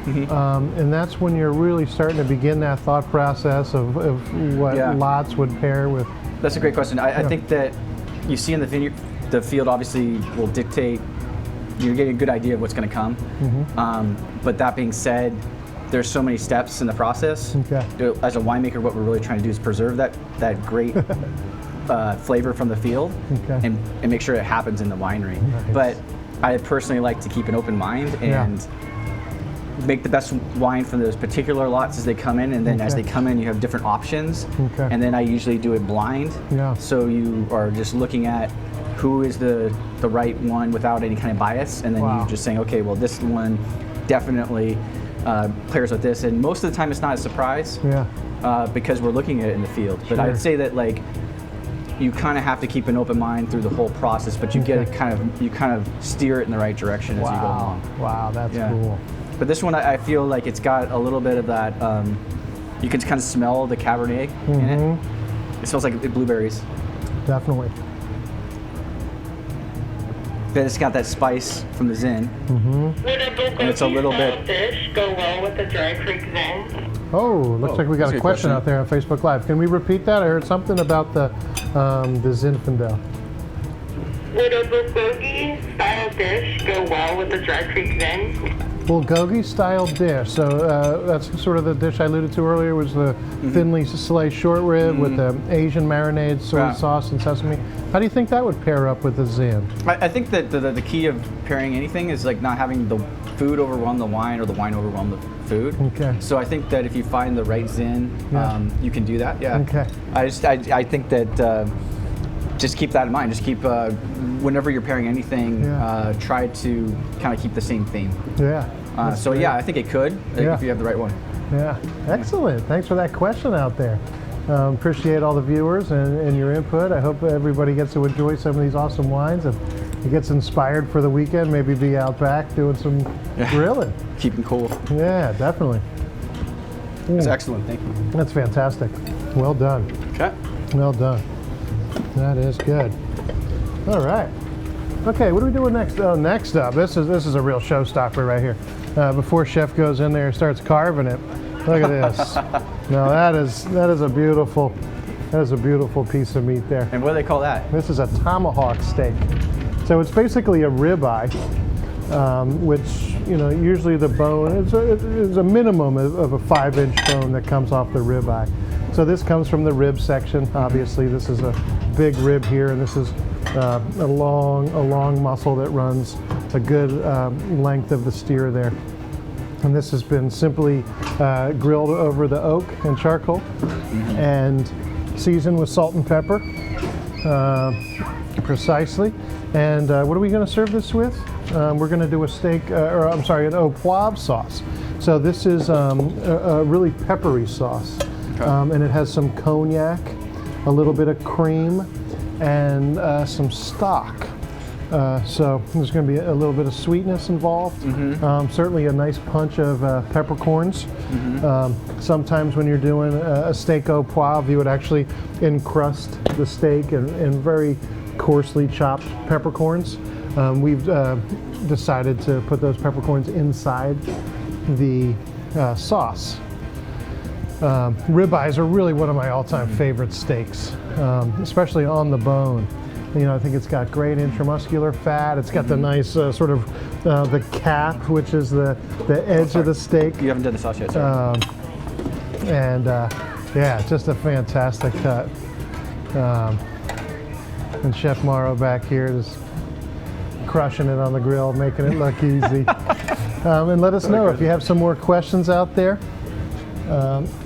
Speaker 1: Mm-hmm. And that's when you're really starting to begin that thought process of what lots would pair with.
Speaker 2: That's a great question. I think that you see in the vineyard, the field obviously will dictate. You're getting a good idea of what's going to come. Mm-hmm. But that being said, there's so many steps in the process.
Speaker 1: Okay.
Speaker 2: As a winemaker, what we're really trying to do is preserve that great flavor from the field and make sure it happens in the winery.
Speaker 1: Nice.
Speaker 2: But I personally like to keep an open mind and make the best wine from those particular lots as they come in, and then as they come in, you have different options. And then I usually do it blind. So you are just looking at who is the right one without any kind of bias, and then you're just saying, okay, well, this one definitely pairs with this, and most of the time it's not a surprise because we're looking at it in the field. But I'd say that like you kind of have to keep an open mind through the whole process, but you get it you kind of steer it in the right direction as you go along.
Speaker 1: Wow, that's cool.
Speaker 2: But this one, I feel like it's got a little bit of that. You can kind of smell the Cabernet in it. It smells like blueberries.
Speaker 1: Definitely.
Speaker 2: Then it's got that spice from the Zin. And it's a little bit.
Speaker 3: Dish go well with the Dry Creek Zin.
Speaker 1: Oh, looks like we got a question out there on Facebook Live. Can we repeat that? I heard something about the Zinfandel.
Speaker 3: Would a bulgogi style dish go well with the Dry Creek Zin?
Speaker 1: Bulgogi style dish. So that's sort of the dish I alluded to earlier, was the thinly sliced short rib with the Asian marinade, soy sauce, and sesame. How do you think that would pair up with the Zin?
Speaker 2: I think that the key of pairing anything is like not having the food overwhelm the wine or the wine overwhelm the food.
Speaker 1: Okay.
Speaker 2: So I think that if you find the right Zin, you can do that. Yeah.
Speaker 1: Okay.
Speaker 2: I think that just keep that in mind. Just keep whenever you're pairing anything, try to kind of keep the same theme.
Speaker 1: Yeah.
Speaker 2: So I think it could if you have the right one.
Speaker 1: Yeah. Excellent. Thanks for that question out there. Appreciate all the viewers and your input. I hope everybody gets to enjoy some of these awesome wines and gets inspired for the weekend. Maybe be out back doing some grilling.
Speaker 2: Keep them cool.
Speaker 1: Yeah, definitely.
Speaker 2: That's excellent. Thank you.
Speaker 1: That's fantastic. Well done.
Speaker 2: Okay.
Speaker 1: Well done. That is good. All right. Okay, what are we doing next? Oh, next up, this is a real showstopper right here. Before Chef goes in there and starts carving it, look at this. Now that is a beautiful piece of meat there.
Speaker 2: And what do they call that?
Speaker 1: This is a tomahawk steak. So it's basically a ribeye, which usually the bone is a minimum of a 5-inch bone that comes off the ribeye. So this comes from the rib section. Obviously, this is a big rib here, and this is a long muscle that runs a good length of the steer there. And this has been simply grilled over the oak and charcoal and seasoned with salt and pepper, precisely. And what are we going to serve this with? We're going to do an au poivre sauce. So this is a really peppery sauce. And it has some cognac, a little bit of cream, and some stock. So there's going to be a little bit of sweetness involved. Certainly a nice punch of peppercorns. Sometimes when you're doing a steak au poivre, you would actually encrust the steak in very coarsely chopped peppercorns. We've decided to put those peppercorns inside the sauce. Ribeyes are really one of my all-time favorite steaks, especially on the bone. I think it's got great intramuscular fat. It's got the nice sort of the cap, which is the edge of the steak.
Speaker 2: You haven't done the sauce yet, sorry.
Speaker 1: Just a fantastic cut. And Chef Morrow back here just crushing it on the grill, making it look easy. And let us know if you have some more questions out there.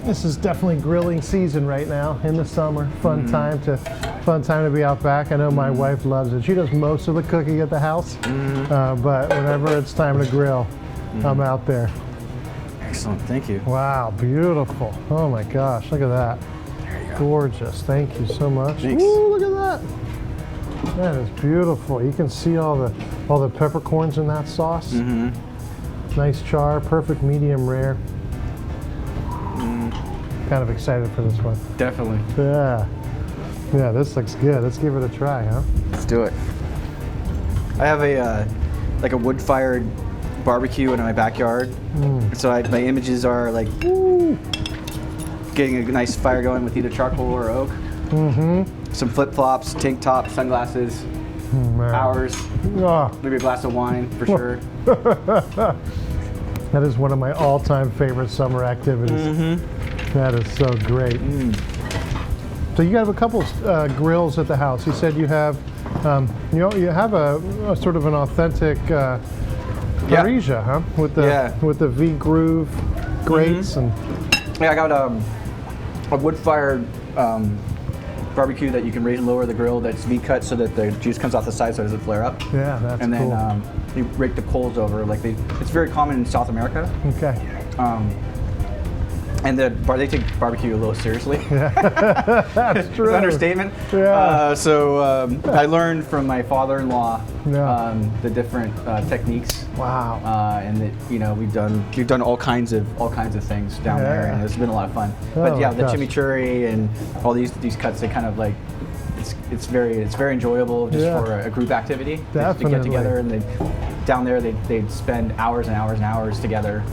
Speaker 1: This is definitely grilling season right now in the summer. Fun time to be out back. I know my wife loves it. She does most of the cooking at the house, but whenever it's time to grill, I'm out there.
Speaker 2: Excellent, thank you.
Speaker 1: Wow, beautiful. Oh my gosh, look at that.
Speaker 2: There you go.
Speaker 1: Gorgeous. Thank you so much.
Speaker 2: Thanks.
Speaker 1: Ooh, look at that. That is beautiful. You can see all the peppercorns in that sauce. Nice char, perfect medium rare. Kind of excited for this one.
Speaker 2: Definitely.
Speaker 1: Yeah. Yeah, this looks good. Let's give it a try, huh?
Speaker 2: Let's do it. I have a like a wood-fired barbecue in my backyard. So my images are like getting a nice fire going with either charcoal or oak. Some flip-flops, tank top, sunglasses, hours, maybe a glass of wine for sure.
Speaker 1: That is one of my all-time favorite summer activities. That is so great. So you have a couple grills at the house. You said you have, you have a sort of an authentic parrilla, huh? With the V groove grates and.
Speaker 2: Yeah, I got a wood-fired barbecue that you can raise and lower the grill. That's V-cut so that the juice comes off the side so it doesn't flare up.
Speaker 1: Yeah, that's
Speaker 2: and
Speaker 1: cool.
Speaker 2: then you rake the coals over. It's very common in South America.
Speaker 1: Okay.
Speaker 2: And they take barbecue a little seriously.
Speaker 1: That's true.
Speaker 2: It's an understatement.
Speaker 1: Yeah.
Speaker 2: So I learned from my father-in-law the different techniques.
Speaker 1: Wow.
Speaker 2: And that we've done all kinds of things down there, and it's been a lot of fun. But yeah, the chimichurri and all these cuts, they kind of like it's very enjoyable just for a group activity.
Speaker 1: Definitely.
Speaker 2: To get together and down there they'd spend hours and hours and hours together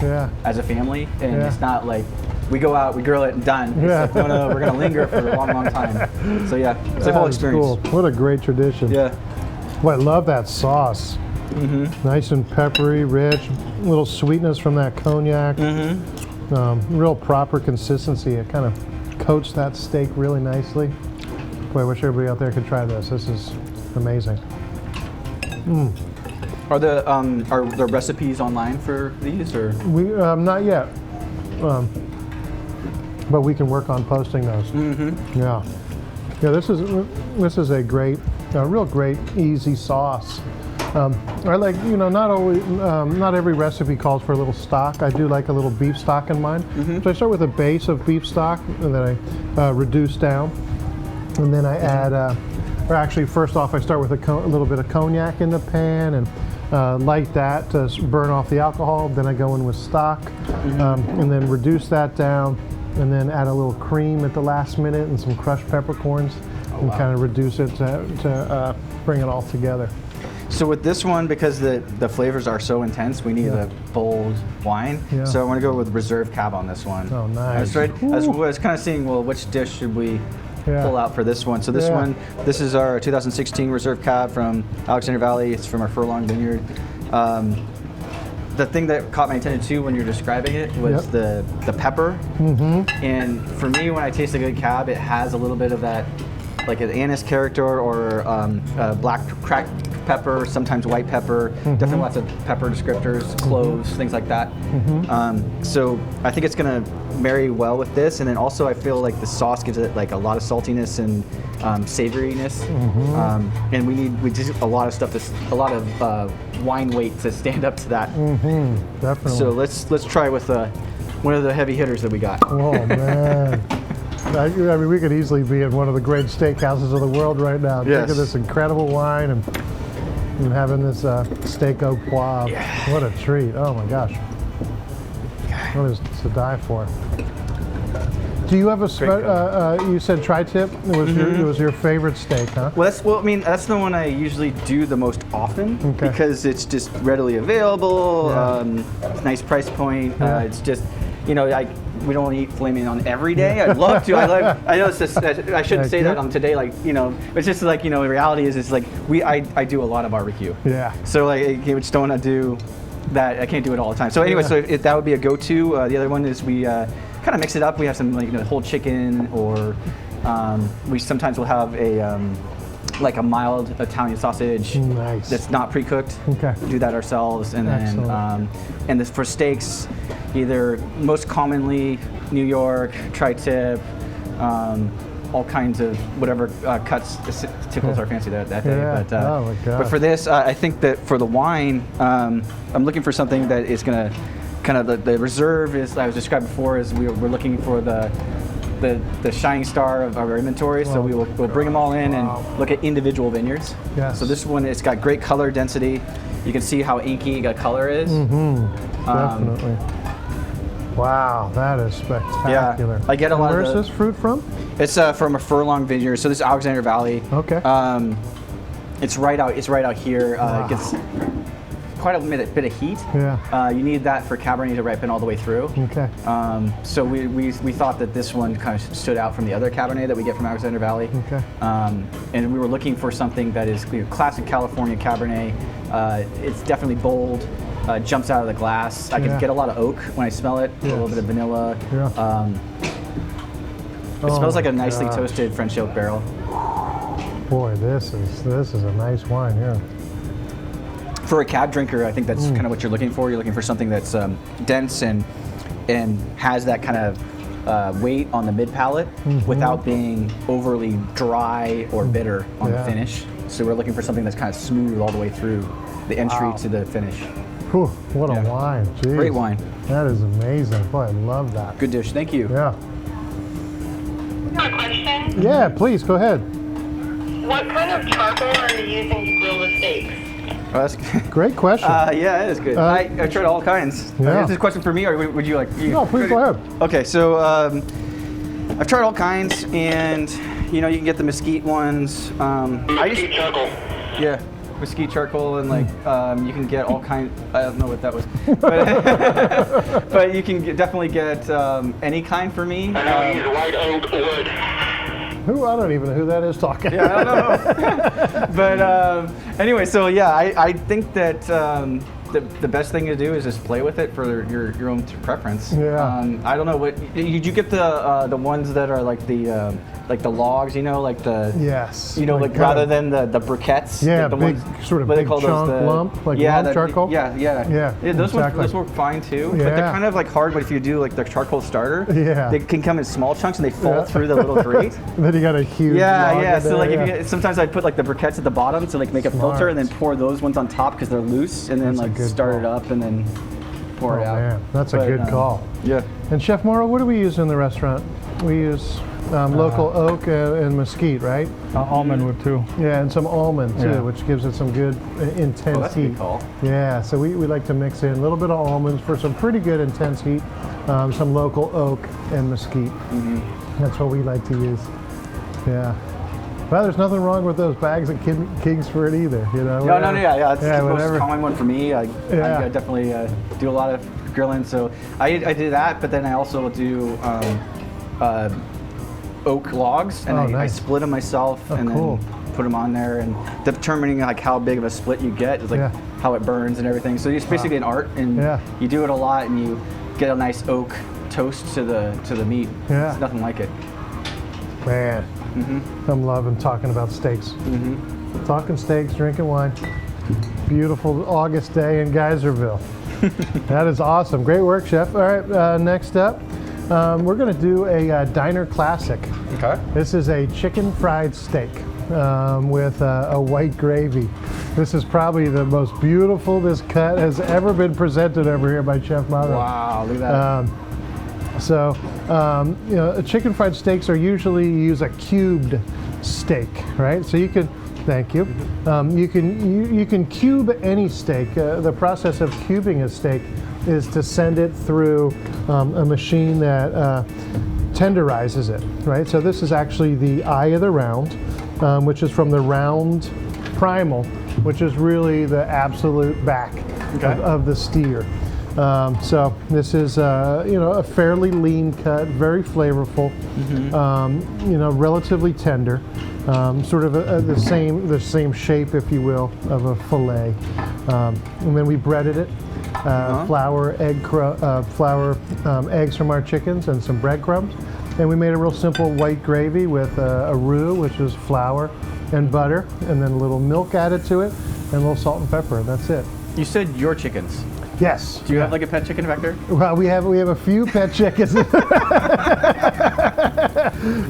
Speaker 2: as a family, and it's not like we go out, we grill it, and done. It's like, no, we're gonna linger for a long, long time. So yeah, it's a whole experience.
Speaker 1: Cool. What a great tradition.
Speaker 2: Yeah.
Speaker 1: Well, I love that sauce. Nice and peppery, rich, little sweetness from that cognac. Real proper consistency. It kind of coats that steak really nicely. Boy, I wish everybody out there could try this. This is amazing.
Speaker 2: Are there recipes online for these, or?
Speaker 1: We not yet. But we can work on posting those. Yeah. This is a great, real great, easy sauce. I like, not every recipe calls for a little stock. I do like a little beef stock in mine. So I start with a base of beef stock, and then I reduce down, and then I add, or actually first off I start with a little bit of cognac in the pan and light that to burn off the alcohol. Then I go in with stock, and then reduce that down, and then add a little cream at the last minute and some crushed peppercorns, and kind of reduce it to bring it all together.
Speaker 2: So with this one, because the flavors are so intense, we need a bold wine. So I want to go with Reserve Cab on this one.
Speaker 1: Oh, nice.
Speaker 2: I was kind of seeing, well, which dish should we pull out for this one? So this one, this is our 2016 Reserve Cab from Alexander Valley. It's from our Furlong Vineyard. The thing that caught my attention too when you're describing it was the pepper. And for me, when I taste a good cab, it has a little bit of that, like an anise character or black cracked pepper, sometimes white pepper, definitely lots of pepper descriptors, cloves, things like that. So I think it's gonna marry well with this, and then also I feel like the sauce gives it like a lot of saltiness and savoriness, and we just a lot of stuff, a lot of wine weight to stand up to that.
Speaker 1: Definitely.
Speaker 2: So let's try with one of the heavy hitters that we got.
Speaker 1: Oh man. I mean, we could easily be in one of the great steakhouses of the world right now.
Speaker 2: Yes.
Speaker 1: Drinking this incredible wine and having this steak au poivre. What a treat. Oh my gosh. What is to die for? Do you have a, you said tri-tip? It was your favorite steak, huh?
Speaker 2: Well, that's the one I usually do the most often because it's just readily available, nice price point. It's just, we don't eat filet mignon every day. I'd love to. I know it's just, I shouldn't say that on today, it's just like, the reality is it's like, I do a lot of barbecue. Yeah. So I just don't want to do that. I can't do it all the time. So anyway, so that would be a go-to. The other one is we kind of mix it up. We have some whole chicken, or we sometimes will have a like a mild Italian sausage that's not pre-cooked. We do that ourselves, and then for steaks, either most commonly New York, tri-tip, all kinds of whatever cuts tickles our fancy that day.
Speaker 1: Yeah.
Speaker 2: But,
Speaker 1: Oh my God.
Speaker 2: but for this, I think that for the wine, I'm looking for something that is going to kind of the reserve is I was described before is we're looking for the shining star of our inventory. So we'll bring them all in and look at individual vineyards.
Speaker 1: Yes.
Speaker 2: So this one, it's got great color density. You can see how inky the color is.
Speaker 1: Definitely. Wow, that is spectacular.
Speaker 2: I get a lot of
Speaker 1: Where's this fruit from?
Speaker 2: It's from a furlong vineyard. So this is Alexander Valley.
Speaker 1: Okay.
Speaker 2: It's right out here. It gets quite a bit of heat.
Speaker 1: Yeah.
Speaker 2: You need that for Cabernet to ripen all the way through.
Speaker 1: Okay.
Speaker 2: So we thought that this one kind of stood out from the other Cabernet that we get from Alexander Valley.
Speaker 1: Okay.
Speaker 2: And we were looking for something that is classic California Cabernet. It's definitely bold. Jumps out of the glass. I can get a lot of oak when I smell it. A little bit of vanilla.
Speaker 1: Yeah.
Speaker 2: It smells like a nicely toasted French oak barrel.
Speaker 1: Boy, this is a nice wine, yeah.
Speaker 2: For a cab drinker, I think that's kind of what you're looking for. You're looking for something that's dense and has that kind of weight on the mid palate without being overly dry or bitter on the finish. So we're looking for something that's kind of smooth all the way through the entry to the finish.
Speaker 1: Whew, what a wine. Jeez.
Speaker 2: Great wine.
Speaker 1: That is amazing. Boy, I love that.
Speaker 2: Good dish. Thank you.
Speaker 1: Yeah.
Speaker 3: I have a question.
Speaker 1: Yeah, please, go ahead.
Speaker 3: What kind of charcoal are you using to grill the steaks?
Speaker 2: Oh, that's good.
Speaker 1: Great question.
Speaker 2: Yeah, it is good. I tried all kinds.
Speaker 1: Yeah.
Speaker 2: Is this a question for me, or would you like?
Speaker 1: No, please go ahead.
Speaker 2: Okay, so I've tried all kinds, and you can get the mesquite ones.
Speaker 3: Mesquite charcoal.
Speaker 2: Yeah, mesquite charcoal, and you can get all kinds. I don't know what that was, but, but you can definitely get any kind for me.
Speaker 3: And I use white oak wood.
Speaker 1: I don't even know who that is talking.
Speaker 2: Yeah, I don't know. But anyway, so yeah, I think that the best thing to do is just play with it for your own preference.
Speaker 1: Yeah.
Speaker 2: I don't know what did you get the ones that are like the logs, like the
Speaker 1: Yes.
Speaker 2: like rather than the briquettes.
Speaker 1: Yeah,
Speaker 2: like the
Speaker 1: big
Speaker 2: ones,
Speaker 1: sort of
Speaker 2: what
Speaker 1: big
Speaker 2: they call
Speaker 1: chunk
Speaker 2: those,
Speaker 1: lump, like lump charcoal.
Speaker 2: Yeah, those
Speaker 1: exactly.
Speaker 2: ones work fine too. But
Speaker 1: Yeah.
Speaker 2: they're kind of like hard. But if you do like the charcoal starter,
Speaker 1: Yeah.
Speaker 2: they can come in small chunks and they fall through the little grate.
Speaker 1: Then you got a huge log
Speaker 2: Yeah.
Speaker 1: in
Speaker 2: So
Speaker 1: there,
Speaker 2: like,
Speaker 1: yeah.
Speaker 2: if you get, sometimes I put like the briquettes at the bottom to like make a filter, and then pour those ones on top because they're loose, and then
Speaker 1: That's a
Speaker 2: like
Speaker 1: good
Speaker 2: start
Speaker 1: call.
Speaker 2: it up and then pour
Speaker 1: Oh
Speaker 2: it out.
Speaker 1: man, that's a good call.
Speaker 2: Yeah.
Speaker 1: And Chef Morrow, what do we use in the restaurant? We use local oak and mesquite, right?
Speaker 4: Almond wood too.
Speaker 1: Yeah, and some almond too,
Speaker 4: Yeah.
Speaker 1: which gives it some good intense
Speaker 2: that's a
Speaker 1: heat.
Speaker 2: good call.
Speaker 1: Yeah, so we like to mix in a little bit of almonds for some pretty good intense heat, some local oak and mesquite. That's what we like to use. Yeah. Well, there's nothing wrong with those bags at Kingsford either,
Speaker 2: No,
Speaker 1: whatever.
Speaker 2: yeah. It's the
Speaker 1: whatever.
Speaker 2: most common one for me. I definitely do a lot of grilling, so I do that. But then I also do oak logs, and I
Speaker 1: nice.
Speaker 2: split them myself, and
Speaker 1: cool.
Speaker 2: then put them on there. And determining like how big of a split you get is like how it burns and everything. So it's basically an art, and you do it a lot, and you get a nice oak toast to the meat.
Speaker 1: Yeah.
Speaker 2: It's nothing like it.
Speaker 1: Man, I'm loving talking about steaks. Talking steaks, drinking wine. Beautiful August day in Geyserville. That is awesome. Great work, Chef. All right, next up, we're going to do a diner classic.
Speaker 2: Okay.
Speaker 1: This is a chicken fried steak with a white gravy. This is probably the most beautiful this cut has ever been presented over here by Chef Morrow.
Speaker 2: Wow, look at that.
Speaker 1: Chicken fried steaks are usually use a cubed steak, right? So you can, thank you. You can cube any steak. The process of cubing a steak is to send it through a machine that tenderizes it, right? So this is actually the eye of the round, which is from the round primal, which is really the absolute back of the steer. So this is a fairly lean cut, very flavorful, relatively tender, sort of the same shape, if you will, of a fillet. And then we breaded it, flour, eggs from our chickens, and some breadcrumbs. And we made a real simple white gravy with a roux, which is flour and butter, and then a little milk added to it, and a little salt and pepper. And that's it.
Speaker 2: You said your chickens.
Speaker 1: Yes.
Speaker 2: Do you have like a pet chicken back there?
Speaker 1: Well, we have a few pet chickens.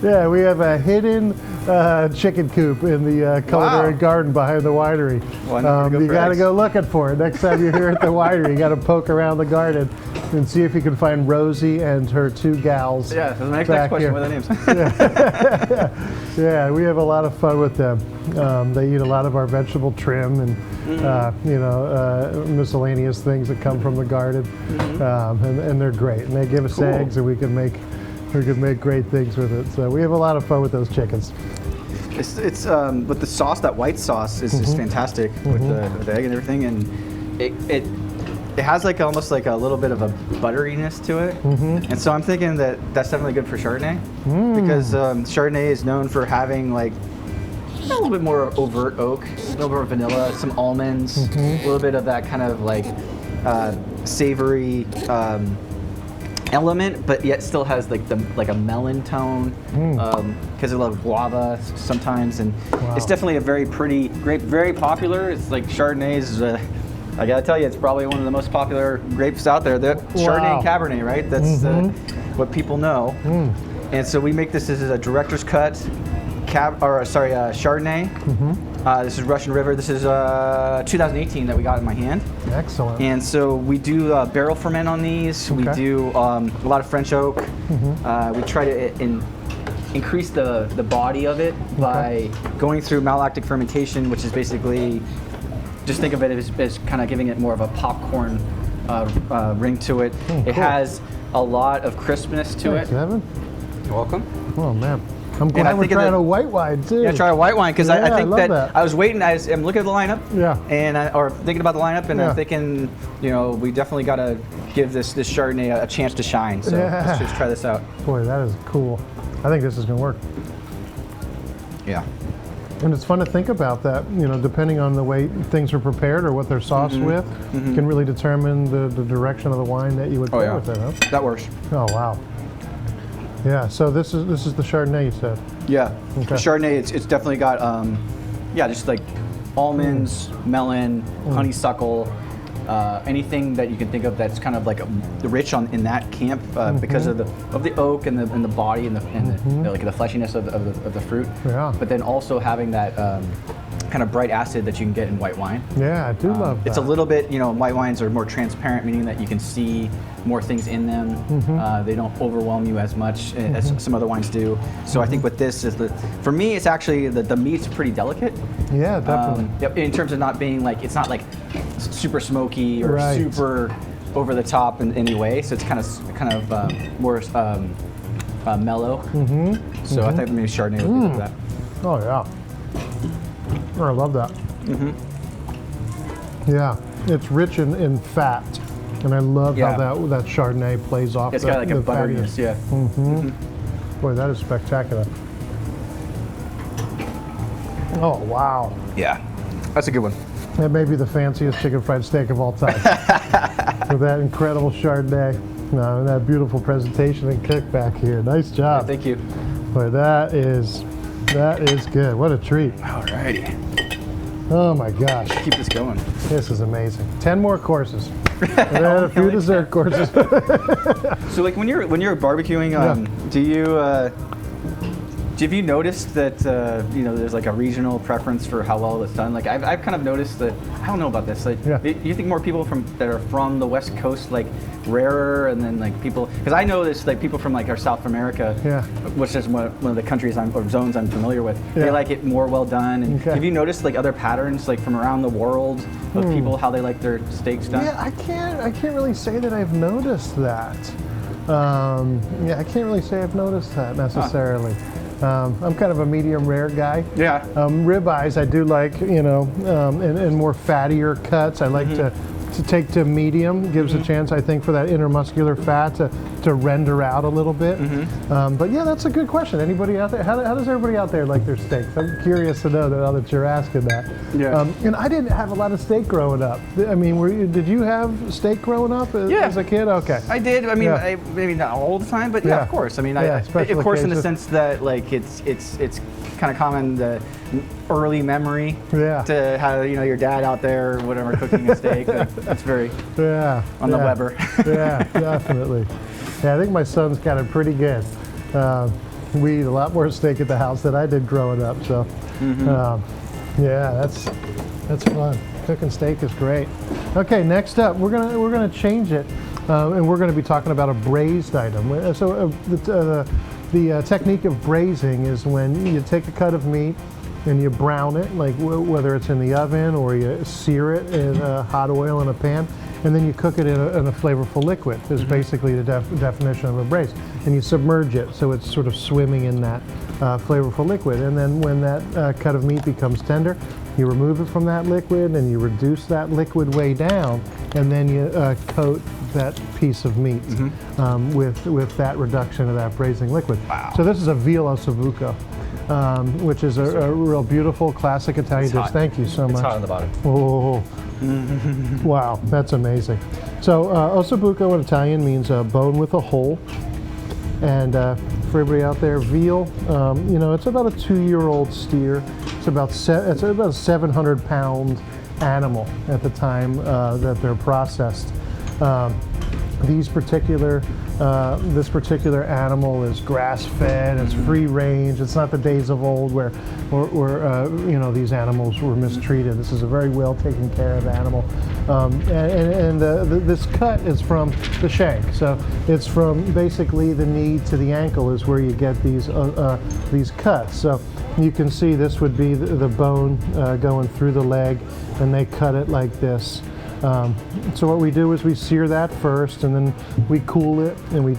Speaker 1: Yeah, we have a hidden chicken coop in the culinary garden behind the winery. You got to go looking for it next time you're here at the winery. You got to poke around the garden and see if you can find Rosie and her 2 gals.
Speaker 2: Yeah, that's my next question. What are their names?
Speaker 1: Yeah, we have a lot of fun with them. They eat a lot of our vegetable trim and miscellaneous things that come from the garden, and they're great. And they give us eggs, and we can make great things with it. So we have a lot of fun with those chickens.
Speaker 2: It's with the sauce, that white sauce is just fantastic with the egg and everything, and it has like almost like a little bit of a butteriness to it, and so I'm thinking that that's definitely good for Chardonnay because Chardonnay is known for having like a little bit more overt oak, a little more vanilla, some almonds, a little bit of that kind of like savory element, but yet still has like a melon tone because I love guava sometimes, and it's definitely a very pretty grape, very popular. It's like Chardonnay's. I gotta tell you, it's probably one of the most popular grapes out there. Chardonnay and Cabernet, right? That's what people know. And so we make this as a director's cut, Chardonnay. This is Russian River. This is 2018 that we got in my hand.
Speaker 1: Excellent.
Speaker 2: And so we do barrel ferment on these. We do a lot of French oak. We try to increase the body of it by going through malolactic fermentation, which is basically, just think of it as kind of giving it more of a popcorn ring to it. It has a lot of crispness to it.
Speaker 1: Evan.
Speaker 2: You're welcome.
Speaker 1: Oh man. I'm glad we're trying a white wine too.
Speaker 2: Yeah, try a white wine because I think that I was waiting. I'm looking at the lineup. Or thinking about the lineup, and I'm thinking, we definitely got to give this Chardonnay a chance to shine. So let's just try this out.
Speaker 1: Boy, that is cool. I think this is going to work.
Speaker 2: Yeah.
Speaker 1: And it's fun to think about that, depending on the way things are prepared or what they're sauced with, can really determine the direction of the wine that you would pair with it, huh?
Speaker 2: That works.
Speaker 1: Oh, wow. Yeah, so this is the Chardonnay you said.
Speaker 2: Yeah, the Chardonnay, it's definitely got, just like almonds, melon, honeysuckle, anything that you can think of that's kind of like rich in that camp because of the oak and the body and the fleshiness of the fruit. Yeah. But then also having that kind of bright acid that you can get in white wine.
Speaker 1: Yeah, I do love that.
Speaker 2: It's a little bit, white wines are more transparent, meaning that you can see more things in them. They don't overwhelm you as much as some other wines do. So I think with this for me, it's actually the meat's pretty delicate.
Speaker 1: Yeah, definitely.
Speaker 2: In terms of not being like, it's not like super smoky or super over the top in any way. So it's kind of more mellow. So I think maybe Chardonnay would be like that.
Speaker 1: Oh yeah. Oh, I love that. Yeah, it's rich in fat, and I love how that Chardonnay plays off.
Speaker 2: It's got like a butteriness,
Speaker 1: Boy, that is spectacular. Oh wow.
Speaker 2: Yeah, that's a good one.
Speaker 1: That may be the fanciest chicken fried steak of all time. With that incredible Chardonnay, and that beautiful presentation and cook back here. Nice job.
Speaker 2: Yeah, thank you.
Speaker 1: Boy, that is good. What a treat.
Speaker 2: Alrighty.
Speaker 1: Oh my gosh.
Speaker 2: Keep this going.
Speaker 1: This is amazing. 10 more courses. And then a few dessert courses.
Speaker 2: So like when you're barbecuing, have you noticed that there's like a regional preference for how well it's done? Like I've kind of noticed that, I don't know about this. Like, do you think more people that are from the West Coast like rarer, and then like people? Because I noticed like people from like our South America, which is one of the countries or zones I'm familiar with. They like it more well done. And have you noticed like other patterns like from around the world of people how they like their steaks done?
Speaker 1: Yeah, I can't really say that I've noticed that. I can't really say I've noticed that necessarily. I'm kind of a medium rare guy. Yeah. Ribeyes I do like, and more fattier cuts. I like to take to medium. Gives a chance, I think, for that intermuscular fat to render out a little bit. But yeah, that's a good question. Anybody out there? How does everybody out there like their steaks? I'm curious to know now that you're asking that. Yeah. And I didn't have a lot of steak growing up. I mean, did you have steak growing up as a kid? Okay.
Speaker 2: I did. I mean, maybe not all the time, but of course. I mean, of course, in the sense that like it's kind of common. early memory
Speaker 1: Yeah.
Speaker 2: to how your dad out there, whatever, cooking a steak. That's very on the Weber.
Speaker 1: Yeah, definitely. Yeah, I think my son's got it pretty good. We eat a lot more steak at the house than I did growing up. So, yeah, that's fun. Cooking steak is great. Okay, next up, we're gonna change it, and we're gonna be talking about a braised item. So the technique of braising is when you take a cut of meat and you brown it, like whether it's in the oven or you sear it in hot oil in a pan, and then you cook it in a flavorful liquid is basically the definition of a braise. And you submerge it so it's sort of swimming in that flavorful liquid. And then when that cut of meat becomes tender, you remove it from that liquid and you reduce that liquid way down, and then you coat that piece of meat with that reduction of that braising liquid.
Speaker 2: Wow.
Speaker 1: So this is a veal ossobuco, which is a real beautiful classic Italian dish. Thank you so much.
Speaker 4: It's hot on the bottom.
Speaker 1: Oh, wow, that's amazing. So ossobuco in Italian means bone with a hole. And for everybody out there, veal, it's about a 2-year-old steer. It's about a 700-pound animal at the time that they're processed. This particular animal is grass-fed. It's free range. It's not the days of old where these animals were mistreated. This is a very well taken care of animal, this cut is from the shank. So it's from basically the knee to the ankle is where you get these cuts. So you can see this would be the bone going through the leg, and they cut it like this. So what we do is we sear that first, and then we cool it, and we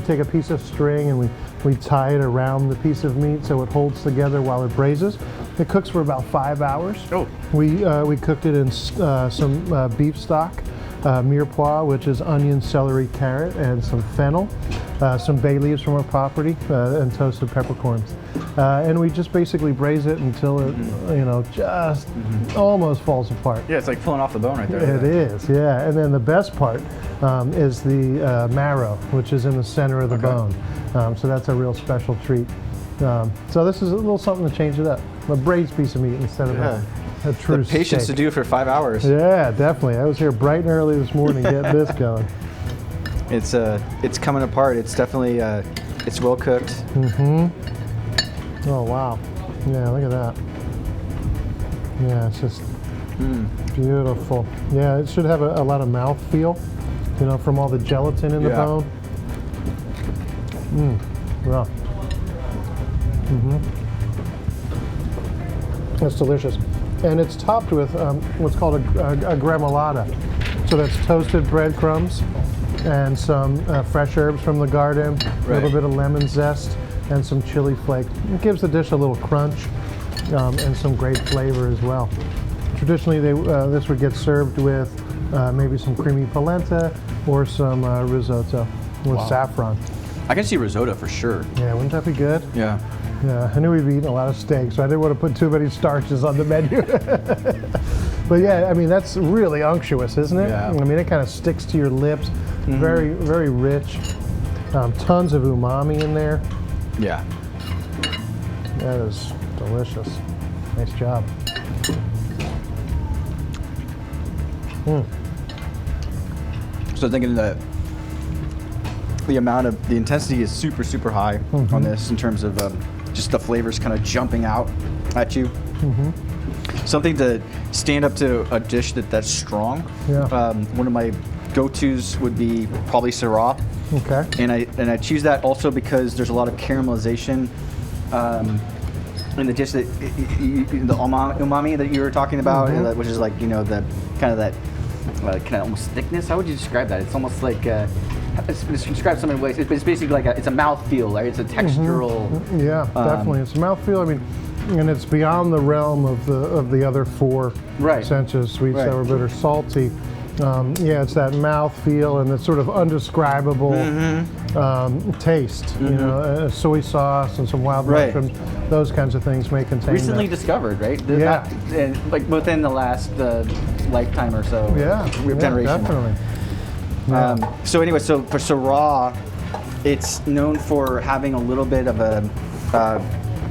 Speaker 1: take a piece of string and we tie it around the piece of meat so it holds together while it braises. It cooks for about 5 hours.
Speaker 2: Oh.
Speaker 1: We cooked it in some beef stock, mirepoix, which is onion, celery, carrot, and some fennel, some bay leaves from our property, and toasted peppercorns. And we just basically braise it until it, just almost falls apart.
Speaker 2: Yeah, it's like pulling off the bone right there.
Speaker 1: It is, yeah. And then the best part is the marrow, which is in the center of the bone. So that's a real special treat. So this is a little something to change it up. A braised piece of meat instead of a true
Speaker 2: The patience
Speaker 1: steak.
Speaker 2: to do for 5 hours.
Speaker 1: Yeah, definitely. I was here bright and early this morning getting this going.
Speaker 2: It's coming apart. It's definitely it's well cooked.
Speaker 1: Oh, wow. Yeah, look at that. Yeah, it's just beautiful. Yeah, it should have a lot of mouthfeel, from all the gelatin in the bone. Wow. That's delicious. And it's topped with what's called a gremolata. So that's toasted breadcrumbs and some fresh herbs from the garden, a little bit of lemon zest, and some chili flake. It gives the dish a little crunch and some great flavor as well. Traditionally, this would get served with maybe some creamy polenta or some risotto with saffron.
Speaker 2: I can see risotto for sure.
Speaker 1: Yeah, wouldn't that be good?
Speaker 2: Yeah.
Speaker 1: Yeah, I knew we've eaten a lot of steak, so I didn't want to put too many starches on the menu. But yeah, I mean, that's really unctuous, isn't it?
Speaker 2: Yeah.
Speaker 1: I mean, it kind of sticks to your lips. Very, very rich. Tons of umami in there.
Speaker 2: Yeah.
Speaker 1: That is delicious. Nice job.
Speaker 2: So thinking that the intensity is super, super high on this in terms of just the flavors kind of jumping out at you. Something to stand up to a dish that's strong.
Speaker 1: Yeah.
Speaker 2: One of my go-tos would be probably Syrah.
Speaker 1: Okay.
Speaker 2: And I choose that also because there's a lot of caramelization in the dish, the umami that you were talking about, which is like the kind of that kind of almost thickness. How would you describe that? It's almost like it's described so many ways. It's basically like it's a mouthfeel, right? It's a textural.
Speaker 1: Yeah, definitely. It's a mouthfeel. I mean, and it's beyond the realm of the other four senses: sweet, sour, bitter, salty. Yeah, it's that mouthfeel and the sort of undescribable taste. Soy sauce and some wild mushrooms. Those kinds of things may contain.
Speaker 2: Recently
Speaker 1: that.
Speaker 2: discovered, right?
Speaker 1: Yeah.
Speaker 2: Like within the last lifetime or so. Generation.
Speaker 1: Definitely.
Speaker 2: So anyway, so for Syrah, it's known for having a little bit of a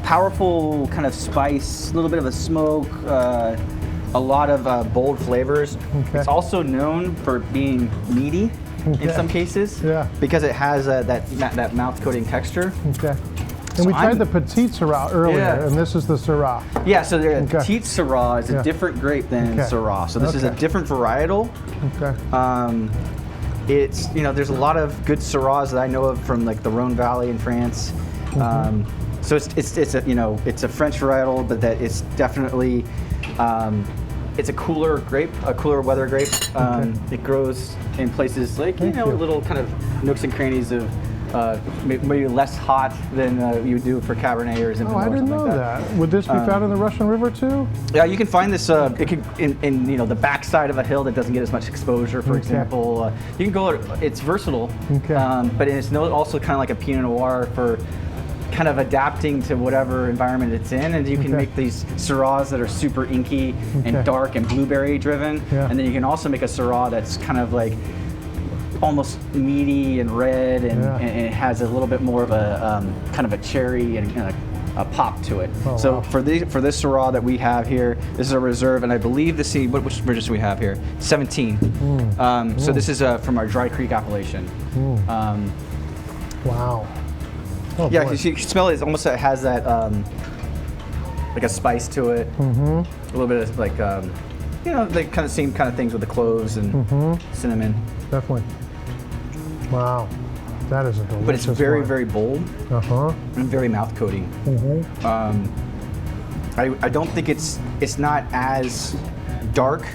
Speaker 2: powerful kind of spice, a little bit of a smoke, a lot of bold flavors.
Speaker 1: Okay.
Speaker 2: It's also known for being meaty in some cases, because it has that mouth coating texture.
Speaker 1: Okay. And we tried the Petite Syrah earlier, and this is the Syrah.
Speaker 2: Yeah, so the Petite Syrah is a different grape than Syrah. So this is a different varietal.
Speaker 1: Okay.
Speaker 2: It's, there's a lot of good Syrahs that I know of from like the Rhone Valley in France. So it's a French varietal, but that it's definitely it's a cooler grape, a cooler weather grape. It grows in places like little kind of nooks and crannies of maybe less hot than you would do for Cabernet or Zinfandel.
Speaker 1: Oh, I didn't know that. Would this be found in the Russian River too?
Speaker 2: Yeah, you can find this. It could in the backside of a hill that doesn't get as much exposure. For example, you can go. It's versatile, but it's also kind of like a Pinot Noir for kind of adapting to whatever environment it's in, and you can make these Syrahs that are super inky and dark and blueberry driven, and then you can also make a Syrah that's kind of like almost meaty and red, and it has a little bit more of a kind of a cherry and a pop to it.
Speaker 1: Oh,
Speaker 2: so
Speaker 1: wow.
Speaker 2: for this Syrah that we have here, this is a reserve, and I believe which ridges do we have here? 17. So this is from our Dry Creek appellation.
Speaker 1: Wow. Oh,
Speaker 2: yeah,
Speaker 1: boy.
Speaker 2: you can smell it. It almost has that like a spice to it. A little bit of like the kind of same kind of things with the cloves and cinnamon.
Speaker 1: Definitely. Wow. That is a delicious
Speaker 2: But it's very,
Speaker 1: wine.
Speaker 2: very bold and very mouth coating. I don't think it's not as dark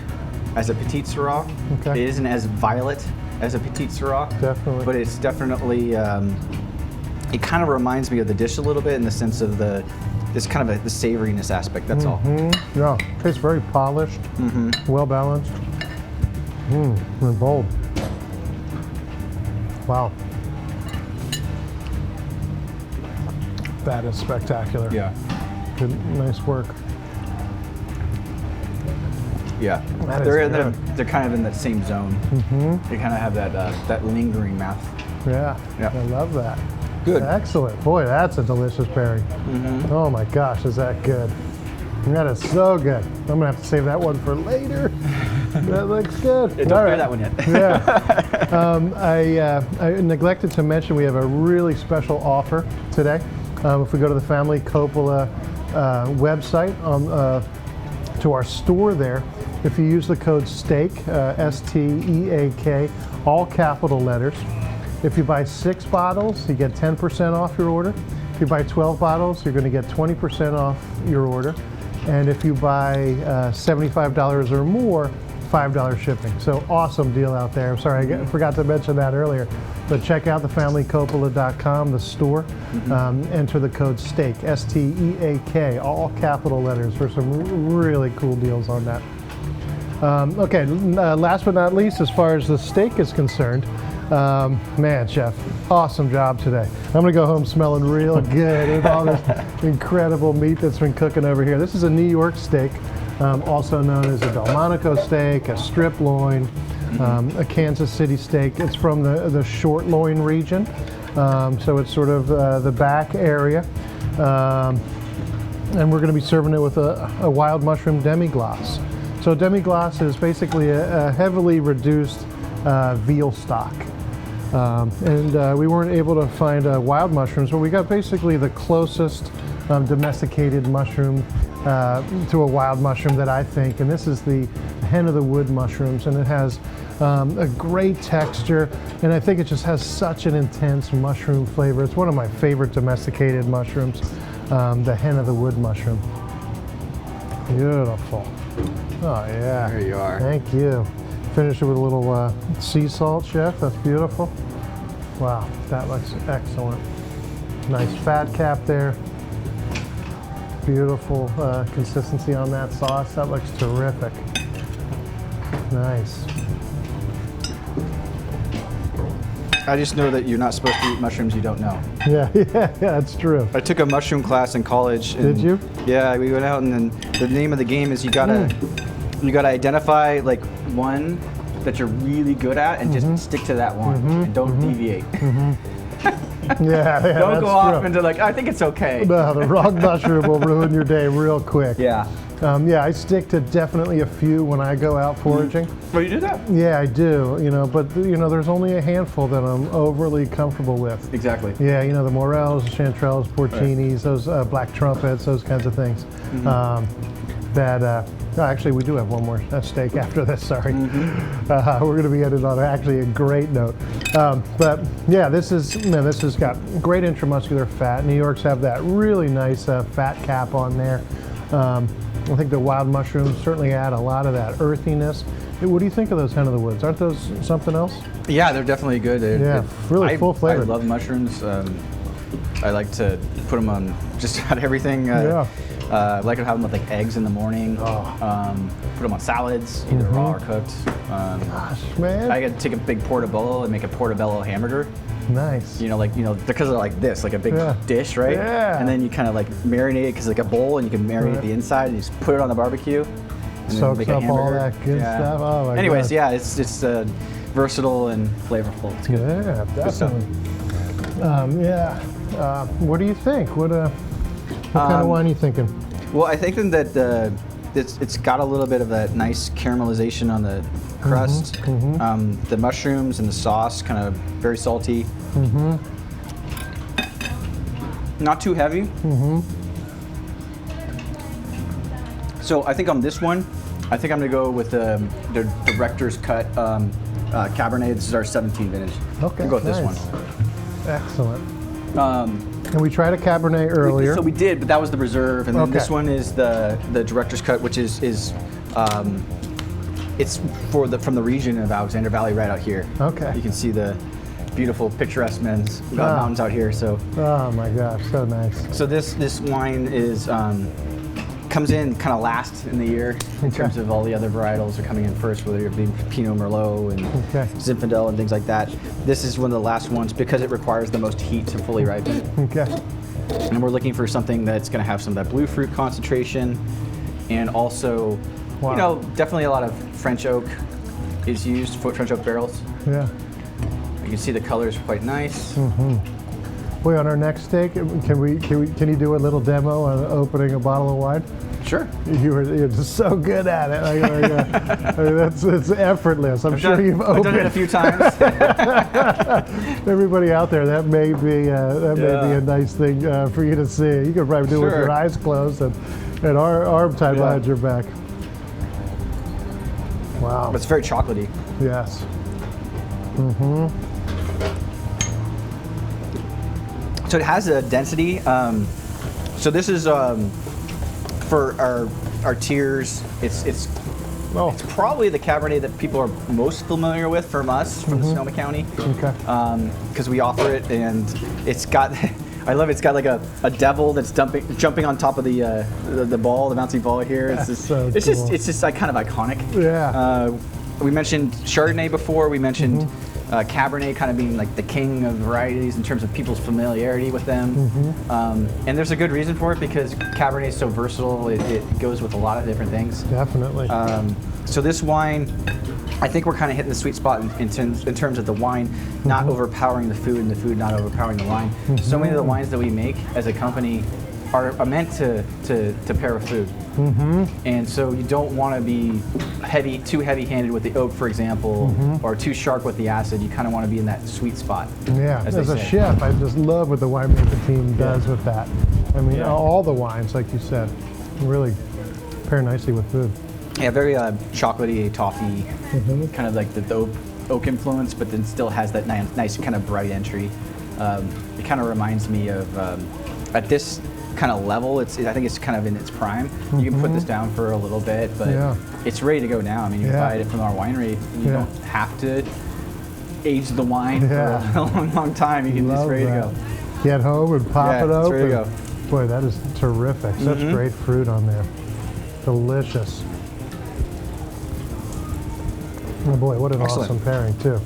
Speaker 2: as a Petite Syrah. It isn't as violet as a Petite Syrah.
Speaker 1: Definitely.
Speaker 2: But it's definitely it kind of reminds me of the dish a little bit in the sense of this kind of the savoriness aspect. That's all.
Speaker 1: Yeah. Tastes very polished, well balanced, and bold. Wow. That is spectacular.
Speaker 2: Yeah.
Speaker 1: Good, nice work.
Speaker 2: Yeah. They're kind of in that same zone. They kind of have that lingering mouth.
Speaker 1: Yeah.
Speaker 2: Yeah.
Speaker 1: I love that.
Speaker 2: Good.
Speaker 1: Excellent. Boy, that's a delicious pairing. Oh my gosh, is that good? That is so good. I'm gonna have to save that one for later. That looks good.
Speaker 2: Don't pair that one yet.
Speaker 1: I neglected to mention we have a really special offer today. If we go to the Family Coppola website to our store there, if you use the code STEAK, S-T-E-A-K, all capital letters, if you buy 6 bottles, you get 10% off your order. If you buy 12 bottles, you're going to get 20% off your order. And if you buy $75 or more, $5 shipping. So awesome deal out there. I'm sorry, I forgot to mention that earlier. But check out thefamilycoppola.com, the store. Enter the code STEAK, S-T-E-A-K, all capital letters, for some really cool deals on that. Last but not least, as far as the steak is concerned, man, Chef, awesome job today. I'm gonna go home smelling real good with all this incredible meat that's been cooking over here. This is a New York steak, also known as a Delmonico steak, a strip loin, a Kansas City steak. It's from the short loin region, so it's sort of the back area. And we're gonna be serving it with a Wild Mushroom Demi-Glace. So Demi-Glace is basically a heavily reduced veal stock. We weren't able to find wild mushrooms, but we got basically the closest domesticated mushroom to a wild mushroom that I think, and this is the hen of the wood mushrooms, and it has a great texture, and I think it just has such an intense mushroom flavor. It's one of my favorite domesticated mushrooms, the hen of the wood mushroom. Beautiful. Oh yeah.
Speaker 2: There you are.
Speaker 1: Thank you. Finish it with a little sea salt, Chef. That's beautiful. Wow, that looks excellent. Nice fat cap there. Beautiful consistency on that sauce. That looks terrific. Nice.
Speaker 2: I just know that you're not supposed to eat mushrooms you don't know.
Speaker 1: Yeah, that's true.
Speaker 2: I took a mushroom class in college.
Speaker 1: Did you?
Speaker 2: Yeah, we went out, and then the name of the game is you gotta identify like one that you're really good at and just stick to that one and don't deviate.
Speaker 1: Yeah,
Speaker 2: Don't go off
Speaker 1: true.
Speaker 2: into like, I think it's okay.
Speaker 1: No, the wrong mushroom will ruin your day real quick.
Speaker 2: Yeah.
Speaker 1: Yeah, I stick to definitely a few when I go out foraging.
Speaker 2: Well, you do that.
Speaker 1: Yeah, I do. But there's only a handful that I'm overly comfortable with.
Speaker 2: Exactly.
Speaker 1: Yeah, the morels, chanterelles, porcinis, those black trumpets, those kinds of things. Actually, we do have one more steak after this. Sorry, we're going to be ended on actually a great note. But yeah, this has got great intramuscular fat. New York's have that really nice fat cap on there. I think the wild mushrooms certainly add a lot of that earthiness. What do you think of those hen of the woods? Aren't those something else?
Speaker 2: Yeah, they're definitely good.
Speaker 1: Really full flavor.
Speaker 2: I love mushrooms. I like to put them on just about everything. I like to have them with like eggs in the morning. Put them on salads, either raw or cooked.
Speaker 1: Gosh, man.
Speaker 2: I could take a big portobello and make a portobello hamburger.
Speaker 1: Nice.
Speaker 2: Because they're like this, like a big dish, right?
Speaker 1: Yeah.
Speaker 2: And then you kind of like marinate it because like a bowl, and you can marinate the inside, and you just put it on the barbecue. And
Speaker 1: Soaks
Speaker 2: make a
Speaker 1: up all
Speaker 2: hamburger.
Speaker 1: that good stuff. Oh my
Speaker 2: Anyways,
Speaker 1: God.
Speaker 2: yeah, it's versatile and flavorful. It's good.
Speaker 1: Yeah, definitely. What do you think? What kind of wine are you thinking?
Speaker 2: Well, I think that it's got a little bit of that nice caramelization on the crust. The mushrooms and the sauce, kind of very salty. Not too heavy. So I think on this one, I think I'm gonna go with the Director's Cut Cabernet. This is our 17 vintage.
Speaker 1: Okay,
Speaker 2: I'll go with this
Speaker 1: nice.
Speaker 2: one.
Speaker 1: Excellent. And we tried a Cabernet earlier.
Speaker 2: So we did, but that was the reserve, and then
Speaker 1: Okay.
Speaker 2: this one is the Director's Cut, which is it's from the region of Alexander Valley, right out here.
Speaker 1: Okay.
Speaker 2: You can see the beautiful picturesque mountains out here. So
Speaker 1: Oh my gosh, so nice.
Speaker 2: so this wine is comes in kind of last in the year in terms of all the other varietals are coming in first, whether it be Pinot Merlot and Zinfandel and things like that. This is one of the last ones because it requires the most heat to fully ripen.
Speaker 1: Okay.
Speaker 2: And we're looking for something that's going to have some of that blue fruit concentration, and also, definitely a lot of French oak is used, French oak barrels.
Speaker 1: Yeah.
Speaker 2: You can see the color is quite nice.
Speaker 1: Wait, on our next steak, can you do a little demo on opening a bottle of wine?
Speaker 2: Sure.
Speaker 1: You're just so good at it. I mean, it's effortless. I've
Speaker 2: I've done it a few times.
Speaker 1: Everybody out there, that may be a nice thing for you to see. You could probably do it with your eyes closed and arm tied behind your back. Wow.
Speaker 2: But it's very chocolatey.
Speaker 1: Yes.
Speaker 2: So it has a density. So this is for our tiers. It's probably the Cabernet that people are most familiar with from us, from the Sonoma County.
Speaker 1: Okay.
Speaker 2: Because we offer it, and it's got, I love it. It's got like a devil that's jumping on top of the ball, the bouncy ball here. It's just,
Speaker 1: so
Speaker 2: it's
Speaker 1: cool.
Speaker 2: just like kind of iconic.
Speaker 1: Yeah.
Speaker 2: We mentioned Chardonnay before. We mentioned Cabernet kind of being like the king of varieties in terms of people's familiarity with them. And there's a good reason for it because Cabernet is so versatile. It goes with a lot of different things.
Speaker 1: Definitely.
Speaker 2: So this wine, I think we're kind of hitting the sweet spot in terms of the wine not overpowering the food and the food not overpowering the wine. So many of the wines that we make as a company are meant to pair with food. And so you don't want to be too heavy-handed with the oak, for example, or too sharp with the acid. You kind of want to be in that sweet spot.
Speaker 1: Yeah, as a chef, I just love what the winemaking team does with that. I mean, all the wines, like you said, really pair nicely with food.
Speaker 2: Yeah, very chocolatey, toffee, kind of like the oak influence, but then still has that nice kind of bright entry. It kind of reminds me of, at this kind of level, I think it's kind of in its prime. You can put this down for a little bit, but it's ready to go now. I mean, you can buy it from our winery, and you don't have to age the wine for a long time. You can just ready to go.
Speaker 1: Get home and pop it open.
Speaker 2: Ready to go.
Speaker 1: Boy, that is terrific. Such great fruit on there. Delicious. Oh boy, what an awesome pairing too.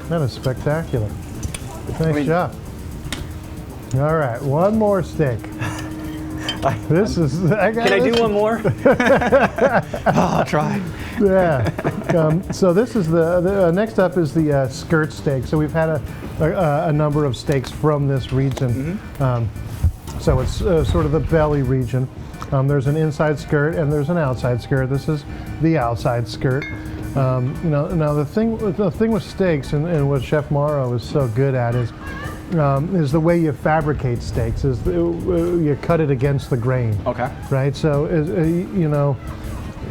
Speaker 1: That is spectacular. Nice job. All right, one more steak. This is.
Speaker 2: Can I do one more? I'll try.
Speaker 1: Yeah. So this is the next up is the skirt steak. So we've had a number of steaks from this region. So it's sort of the belly region. There's an inside skirt and there's an outside skirt. This is the outside skirt. Now the thing with steaks and what Chef Mauro is so good at is the way you fabricate steaks. Is you cut it against the grain.
Speaker 2: Okay.
Speaker 1: Right. So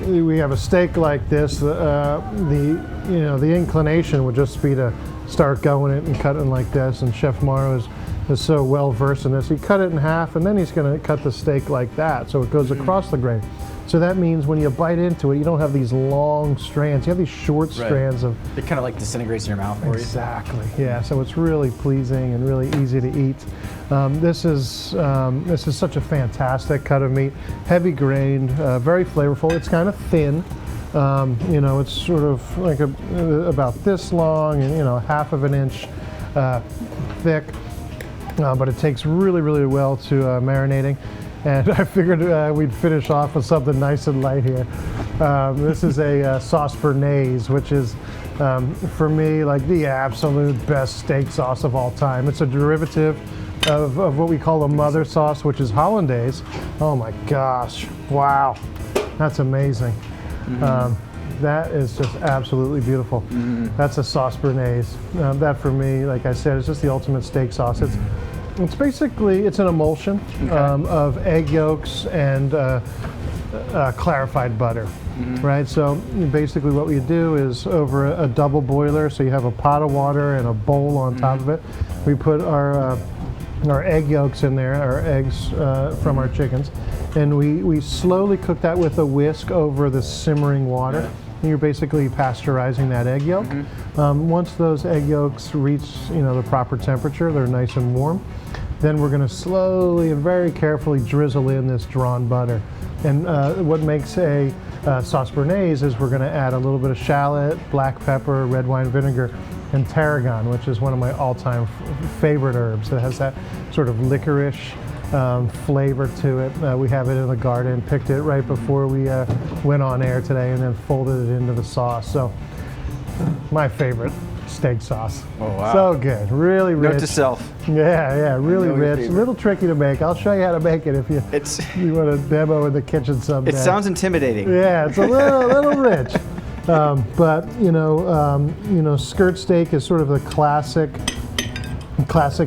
Speaker 1: we have a steak like this. The inclination would just be to start going it and cutting like this. And Chef Mauro is so well versed in this. He cut it in half, and then he's going to cut the steak like that, so it goes across the grain. So that means when you bite into it, you don't have these long strands. You have these short strands of.
Speaker 2: It kind of like disintegrates in your mouth for you.
Speaker 1: Exactly. Yeah. So it's really pleasing and really easy to eat. This is such a fantastic cut of meat, heavy grained, very flavorful. It's kind of thin. It's sort of like about this long and half of an inch thick. But it takes really, really well to marinating. And I figured we'd finish off with something nice and light here. This is a sauce béarnaise, which is, for me, like the absolute best steak sauce of all time. It's a derivative of what we call a mother sauce, which is hollandaise. Oh my gosh, wow, that's amazing. That is just absolutely beautiful. That's a sauce béarnaise. That for me, like I said, is just the ultimate steak sauce. It's basically, it's an emulsion of egg yolks and clarified butter, right? So basically what we do is over a double boiler, so you have a pot of water and a bowl on top of it. We put our egg yolks in there, our eggs from our chickens, and we slowly cook that with a whisk over the simmering water. And you're basically pasteurizing that egg yolk. Once those egg yolks reach the proper temperature, they're nice and warm, then we're going to slowly and very carefully drizzle in this drawn butter. And what makes a sauce béarnaise is we're going to add a little bit of shallot, black pepper, red wine vinegar, and tarragon, which is one of my all-time favorite herbs. It has that sort of licorice flavor to it. We have it in the garden, picked it right before we went on air today, and then folded it into the sauce. So my favorite steak sauce.
Speaker 2: Oh, wow.
Speaker 1: So good, really rich.
Speaker 2: Note to self.
Speaker 1: Yeah, really rich. A little tricky to make. I'll show you how to make it if you want to demo in the kitchen someday.
Speaker 2: It sounds intimidating.
Speaker 1: Yeah, it's a little rich. But skirt steak is sort of the classic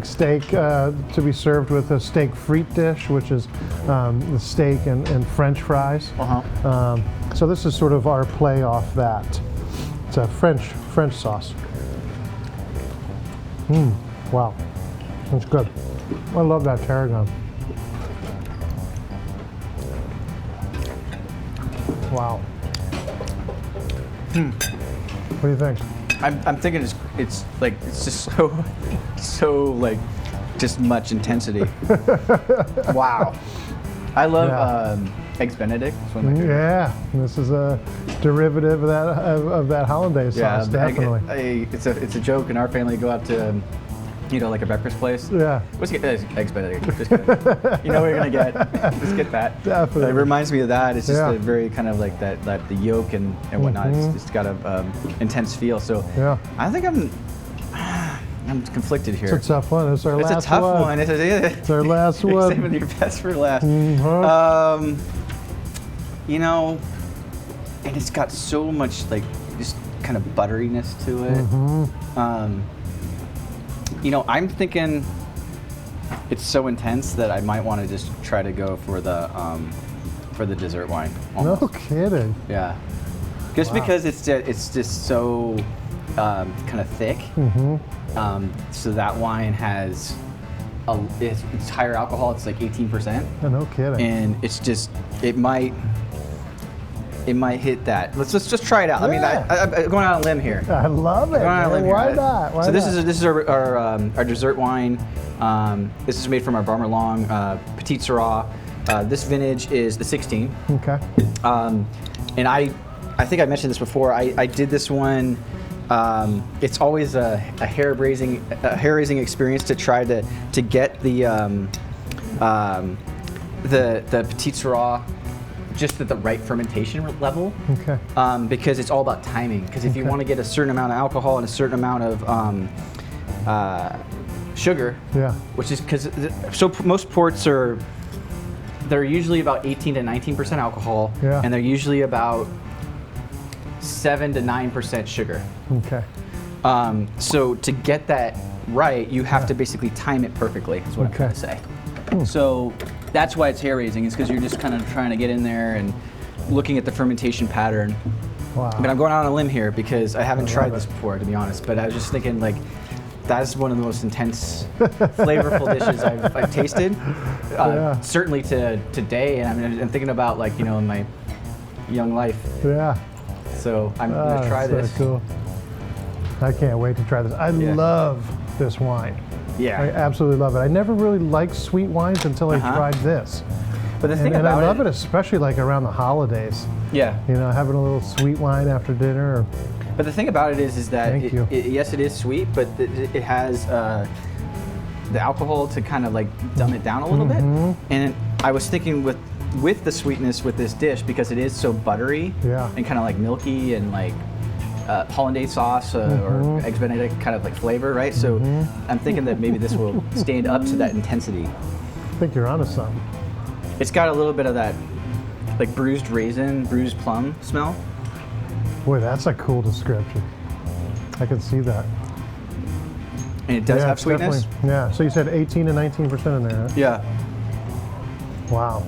Speaker 1: steak to be served with a steak frite dish, which is the steak and French fries. So this is sort of our play off that. It's a French sauce. Wow, that's good. I love that tarragon. Wow. What do you think?
Speaker 2: I'm thinking it's just so like just much intensity. Wow. I love eggs Benedict.
Speaker 1: Yeah, this is a derivative of that hollandaise sauce, definitely.
Speaker 2: It's a joke in our family. Go out to like a breakfast place.
Speaker 1: Yeah.
Speaker 2: Let's get eggs Benedict. Just kidding. You know what you're gonna get. Just get that.
Speaker 1: Definitely.
Speaker 2: It reminds me of that. It's just a very kind of like that the yolk and whatnot. It's got a intense feel. So I think I'm conflicted here.
Speaker 1: It's a tough one. It's our last one.
Speaker 2: It's a tough one.
Speaker 1: It's our last one.
Speaker 2: You're saving your best for last. And it's got so much like just kind of butteriness to it. I'm thinking it's so intense that I might want to just try to go for the dessert wine. Almost.
Speaker 1: No kidding.
Speaker 2: Yeah, just because it's just so kind of thick. So that wine has it's higher alcohol. It's like 18%.
Speaker 1: No kidding.
Speaker 2: And it's just it might hit that. Let's just try it out. I mean, I'm going out on a limb here.
Speaker 1: I love it. Why not? Why
Speaker 2: this is our dessert wine. This is made from our Barmerlong Petit Syrah. This vintage is the 16.
Speaker 1: Okay.
Speaker 2: And I think I mentioned this before. I did this one. It's always a hair-raising experience to try to get the the Petite Sirah just at the right fermentation level.
Speaker 1: Okay.
Speaker 2: Because it's all about timing. Because if you want to get a certain amount of alcohol and a certain amount of sugar, which is because most ports they're usually about 18 to 19% alcohol, and they're usually about 7 to 9% sugar.
Speaker 1: Okay.
Speaker 2: So to get that right, you have to basically time it perfectly, is what I'm trying to say.
Speaker 4: So that's why it's hair raising, is because you're just kind of trying to get in there and
Speaker 2: Looking at the fermentation pattern.
Speaker 1: Wow.
Speaker 2: But I'm going out on a limb here because I haven't tried this before, to be honest. But I was just thinking, like, that's one of the most intense, flavorful dishes I've tasted. Certainly to today, and I'm thinking about, like, you know, in my young life.
Speaker 1: Yeah.
Speaker 2: So I'm gonna try this.
Speaker 1: So cool. I can't wait to try this. I love this wine.
Speaker 2: Yeah.
Speaker 1: I absolutely love it. I never really liked sweet wines until I tried this.
Speaker 2: But the thing
Speaker 1: and
Speaker 2: about
Speaker 1: I love it, especially like around the holidays.
Speaker 2: Yeah.
Speaker 1: You know, having a little sweet wine after dinner. Or,
Speaker 2: but the thing about it is that yes, it is sweet, but it has the alcohol to kind of like dumb it down a little bit. And I was thinking with the sweetness with this dish, because it is so buttery and kind of like milky and like hollandaise sauce or eggs benedict kind of like flavor, right? So I'm thinking that maybe this will stand up to that intensity.
Speaker 1: I think you're onto something.
Speaker 2: It's got a little bit of that like bruised raisin, bruised plum smell.
Speaker 1: Boy, that's a cool description. I can see that.
Speaker 2: And it does have sweetness?
Speaker 1: Yeah, so you said 18 to 19% in there, huh?
Speaker 2: Yeah.
Speaker 1: Wow.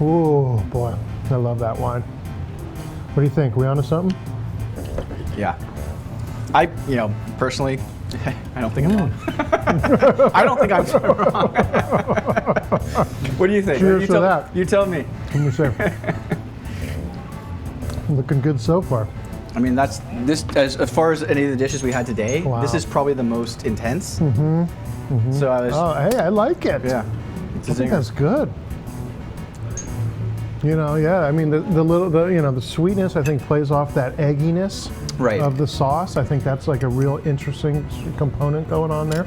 Speaker 1: Oh boy, I love that wine. What do you think? We onto something?
Speaker 2: Yeah. You know, personally, I don't think I'm wrong. I don't think I'm wrong. What do you think?
Speaker 1: Cheers to that.
Speaker 2: You tell me.
Speaker 1: Let me say. Looking good so far.
Speaker 2: I mean, that's this as far as any of the dishes we had today.
Speaker 1: Wow.
Speaker 2: This is probably the most intense. So I was.
Speaker 1: Oh, hey, I like it.
Speaker 2: Yeah.
Speaker 1: I think that's good. You know, yeah. I mean, the sweetness I think plays off that egginess of the sauce. I think that's like a real interesting component going on there.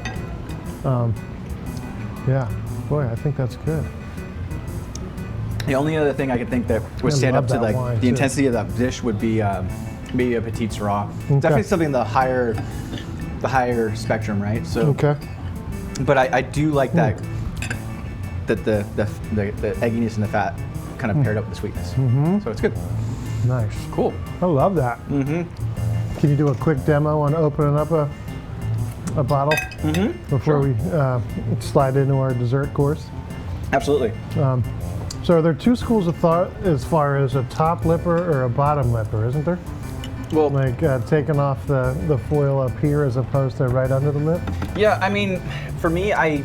Speaker 1: Yeah, boy, I think that's good.
Speaker 2: The only other thing I could think that would stand up to like the intensity of that dish would be maybe a Petite Sirah. Definitely something the higher spectrum, right? So. But I do like that the egginess and the fat kind of paired up with the sweetness. So it's good.
Speaker 1: Nice.
Speaker 2: Cool.
Speaker 1: I love that. Can you do a quick demo on opening up a bottle before we slide into our dessert course?
Speaker 2: Absolutely.
Speaker 1: So are there two schools of thought as far as a top lipper or a bottom lipper, isn't there?
Speaker 2: Well,
Speaker 1: like taking off the foil up here as opposed to right under the lip?
Speaker 2: Yeah, I mean, for me, I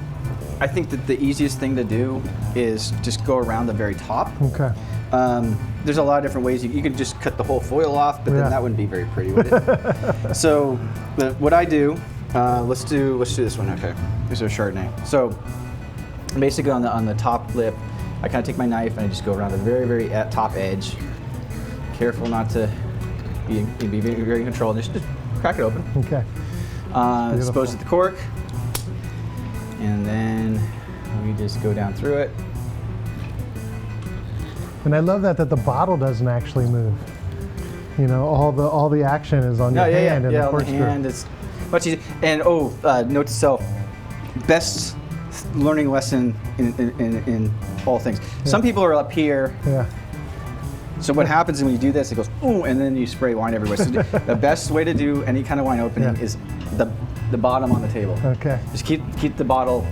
Speaker 2: think that the easiest thing to do is just go around the very top.
Speaker 1: Okay.
Speaker 2: There's a lot of different ways. You could just cut the whole foil off, but then that wouldn't be very pretty, would it? So what I do, let's do this one. Okay, here's our Chardonnay. So basically on the top lip, I kind of take my knife and I just go around the very, very top edge. Careful not to be very, very controlled. Just crack it open.
Speaker 1: Okay.
Speaker 2: Dispose of the cork, and then we just go down through it.
Speaker 1: And I love that the bottle doesn't actually move. You know, all the action is on your hand and the corkscrew.
Speaker 2: Hand is much easier. And note to self: best learning lesson in all things. Some people are up here.
Speaker 1: Yeah.
Speaker 2: So what happens when you do this? It goes, ooh, and then you spray wine everywhere. So the best way to do any kind of wine opening is the bottom on the table. Okay. Just keep the bottle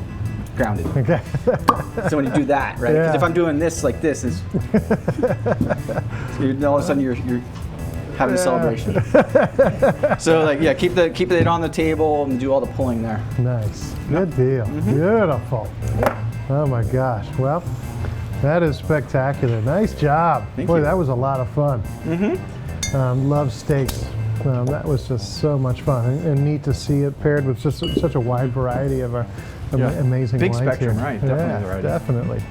Speaker 2: grounded. Okay. So when you do that, right? Because if I'm doing this like this, is all of a sudden you're having a celebration. So like keep it on the table and do all the pulling there.
Speaker 1: Nice. Good deal. Beautiful. Oh my gosh. Well, that is spectacular. Nice job.
Speaker 2: Thank you.
Speaker 1: That was a lot of fun. Love steaks. That was just so much fun and neat to see it paired with just such a wide variety of amazing
Speaker 2: big
Speaker 1: wines
Speaker 2: spectrum,
Speaker 1: here.
Speaker 2: right? Definitely variety.
Speaker 1: Definitely.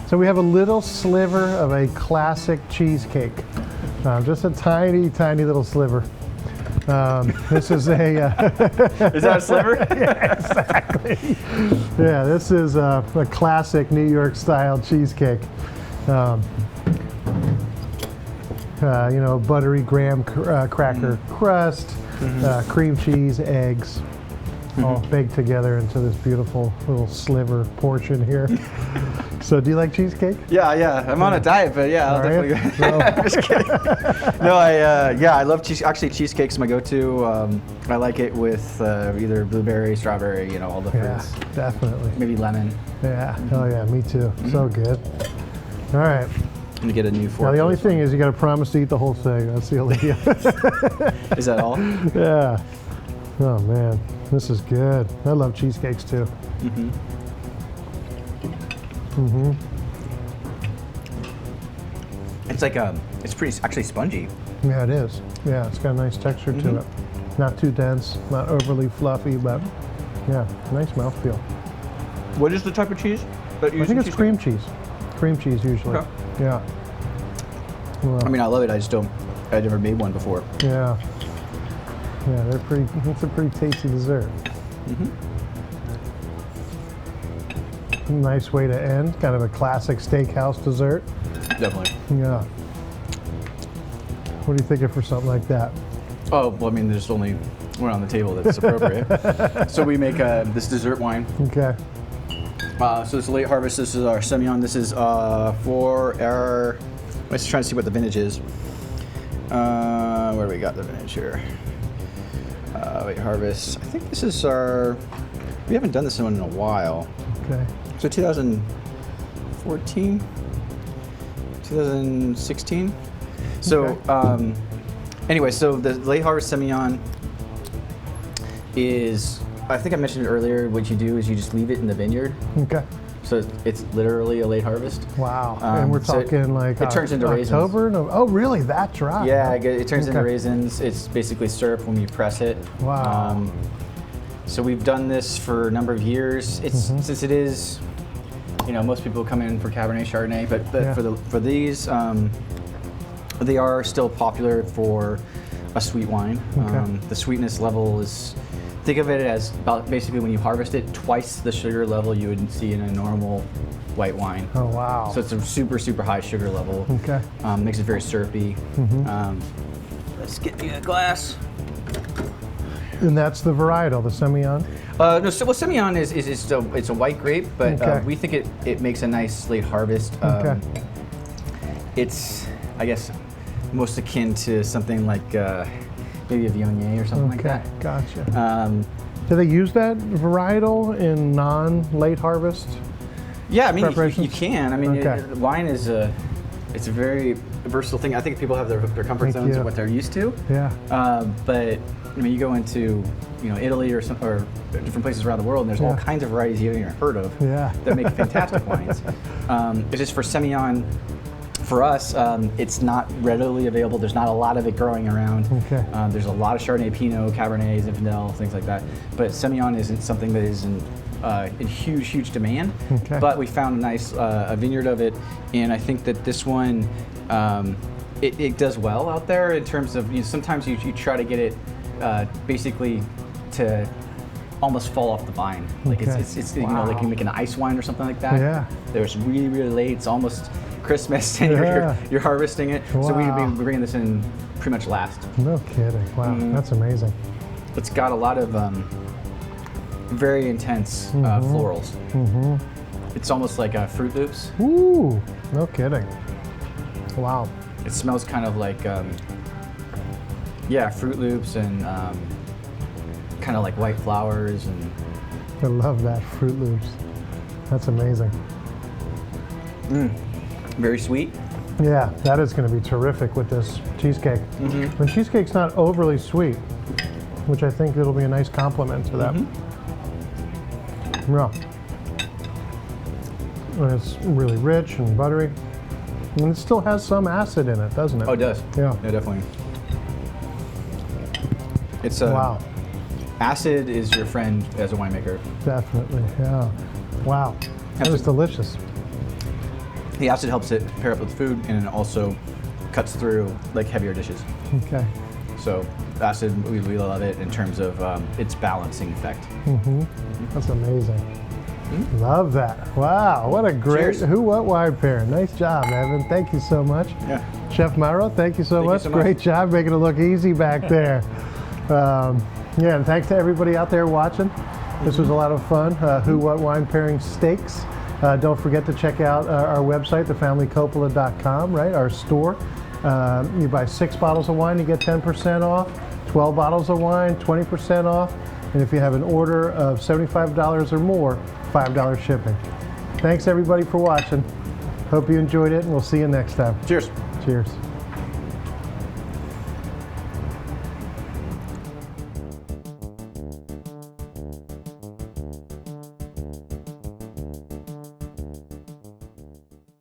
Speaker 1: So we have a little sliver of a classic cheesecake. Just a tiny, tiny little sliver. This is a.
Speaker 2: Is that a sliver?
Speaker 1: Yeah, exactly. Yeah, this is a classic New York style cheesecake. You know, buttery graham cracker crust, cream cheese, eggs, all baked together into this beautiful little sliver portion here. So, do you like cheesecake?
Speaker 2: Yeah. I'm on a diet, but yeah, I'll
Speaker 1: Are you?
Speaker 2: definitely. I'm just kidding. No, I love cheese. Actually, cheesecake's my go-to. I like it with either blueberry, strawberry, you know, all the
Speaker 1: Yeah,
Speaker 2: fruits.
Speaker 1: definitely.
Speaker 2: Maybe lemon.
Speaker 1: Yeah. Oh yeah, me too. So good. All right.
Speaker 2: I'm gonna get a new fork.
Speaker 1: Now the
Speaker 2: for
Speaker 1: only
Speaker 2: this
Speaker 1: thing is you got to promise to eat the whole thing. That's the only deal.
Speaker 2: one. Is that all?
Speaker 1: Yeah. Oh man, this is good. I love cheesecakes too.
Speaker 2: It's like it's pretty actually spongy.
Speaker 1: Yeah, it is. Yeah, it's got a nice texture to it. Not too dense, not overly fluffy, but yeah, nice mouthfeel.
Speaker 2: What is the type of cheese that you
Speaker 1: I think it's cream cheese. Cream cheese usually.
Speaker 2: Okay.
Speaker 1: Yeah. Well,
Speaker 2: I mean, I love it. I'd never made one before.
Speaker 1: yeah. Yeah, they're pretty. It's a pretty tasty dessert. Nice way to end. Kind of a classic steakhouse dessert.
Speaker 2: Definitely.
Speaker 1: Yeah. What are you thinking for something like that?
Speaker 2: Oh, well, I mean, there's only one on the table that's appropriate. So we make this dessert wine.
Speaker 1: Okay.
Speaker 2: So this late harvest. This is our Semillon. This is for our. I'm just trying to see what the vintage is. Where do we got the vintage here? Late harvest. I think this is our. We haven't done this one in a while.
Speaker 1: Okay.
Speaker 2: So 2014, 2016. So
Speaker 1: Okay.
Speaker 2: anyway, so the late harvest Semillon is. I think I mentioned it earlier. What you do is you just leave it in the vineyard.
Speaker 1: Okay.
Speaker 2: So it's literally a late harvest.
Speaker 1: Wow. And we're
Speaker 2: so
Speaker 1: talking like
Speaker 2: it turns into raisins.
Speaker 1: October? No. Oh, really? That dry?
Speaker 2: Yeah, it turns into
Speaker 1: Okay.
Speaker 2: raisins. It's basically syrup when you press it.
Speaker 1: Wow.
Speaker 2: So we've done this for a number of years. It's since it is, you know, most people come in for Cabernet Chardonnay, but
Speaker 1: Yeah.
Speaker 2: for these, they are still popular for a sweet wine.
Speaker 1: Okay.
Speaker 2: The sweetness level is. Think of it as about basically when you harvest it, twice the sugar level you would see in a normal white wine.
Speaker 1: Oh, wow.
Speaker 2: So it's a super, super high sugar level.
Speaker 1: Okay.
Speaker 2: Makes it very syrupy. Let's get me a glass.
Speaker 1: And that's the varietal, the Semillon?
Speaker 2: No, so well, Semillon is it's a white grape, but
Speaker 1: Okay.
Speaker 2: we think it makes a nice late harvest.
Speaker 1: Okay.
Speaker 2: It's, I guess, most akin to something like maybe a Viognier or something like
Speaker 1: Okay.
Speaker 2: that.
Speaker 1: Gotcha.
Speaker 2: Um,
Speaker 1: Do they use that varietal in non-late harvest?
Speaker 2: Yeah, I mean, you
Speaker 1: Preparations?
Speaker 2: can. I mean,
Speaker 1: Okay.
Speaker 2: wine is it's a very versatile thing. I think people have their comfort
Speaker 1: Thank
Speaker 2: zones
Speaker 1: you.
Speaker 2: of what they're used to.
Speaker 1: Yeah.
Speaker 2: But I mean, you go into Italy or different places around the world, and there's all
Speaker 1: Yeah.
Speaker 2: kinds of varieties you haven't even heard of
Speaker 1: Yeah.
Speaker 2: that make fantastic wines. It's just for Semillon. For us, it's not readily available. There's not a lot of it growing around.
Speaker 1: Okay.
Speaker 2: There's a lot of Chardonnay, Pinot, Cabernet, Zinfandel, things like that. But Semillon isn't something that is in huge, huge demand.
Speaker 1: Okay.
Speaker 2: But we found a nice a vineyard of it, and I think that this one, it does well out there in terms of, sometimes you try to get it basically to almost fall off the vine. Like
Speaker 1: Okay.
Speaker 2: it's
Speaker 1: Wow.
Speaker 2: like you make an ice wine or something like that.
Speaker 1: Yeah.
Speaker 2: There's really, really late. It's almost Christmas, and
Speaker 1: Yeah.
Speaker 2: you're harvesting it. So
Speaker 1: Wow.
Speaker 2: we're bringing this in pretty much last.
Speaker 1: No kidding. Wow. That's amazing.
Speaker 2: It's got a lot of very intense florals. It's almost like Fruit Loops.
Speaker 1: Ooh. No kidding. Wow.
Speaker 2: It smells kind of like Fruit Loops and kind of like white flowers and.
Speaker 1: I love that Fruit Loops. That's amazing.
Speaker 2: Very sweet.
Speaker 1: Yeah, that is going to be terrific with this cheesecake. When cheesecake's not overly sweet, which I think it'll be a nice complement to that. Yeah. And it's really rich and buttery. And it still has some acid in it, doesn't it?
Speaker 2: Oh, it does.
Speaker 1: Yeah.
Speaker 2: Yeah, definitely. It's
Speaker 1: Wow.
Speaker 2: Acid is your friend as a winemaker.
Speaker 1: Definitely, yeah. Wow. That was delicious.
Speaker 2: The acid helps it pair up with food, and it also cuts through like heavier dishes.
Speaker 1: Okay.
Speaker 2: So acid, we love it in terms of its balancing effect.
Speaker 1: That's amazing. Love that. Wow, what a great
Speaker 2: Cheers.
Speaker 1: who, what, wine pair. Nice job, Evan. Thank you so much.
Speaker 2: Yeah.
Speaker 1: Chef Mauro, thank you so
Speaker 2: Thank you
Speaker 1: much.
Speaker 2: so much.
Speaker 1: Great job making it look easy back there. Yeah, and thanks to everybody out there watching. This was a lot of fun. Who, what, wine pairing steaks. Don't forget to check out our website, thefamilycoppola.com, right? Our store. You buy 6 bottles of wine, you get 10% off. 12 bottles of wine, 20% off. And if you have an order of $75 or more, $5 shipping. Thanks everybody for watching. Hope you enjoyed it, and we'll see you next time.
Speaker 2: Cheers.
Speaker 1: Cheers.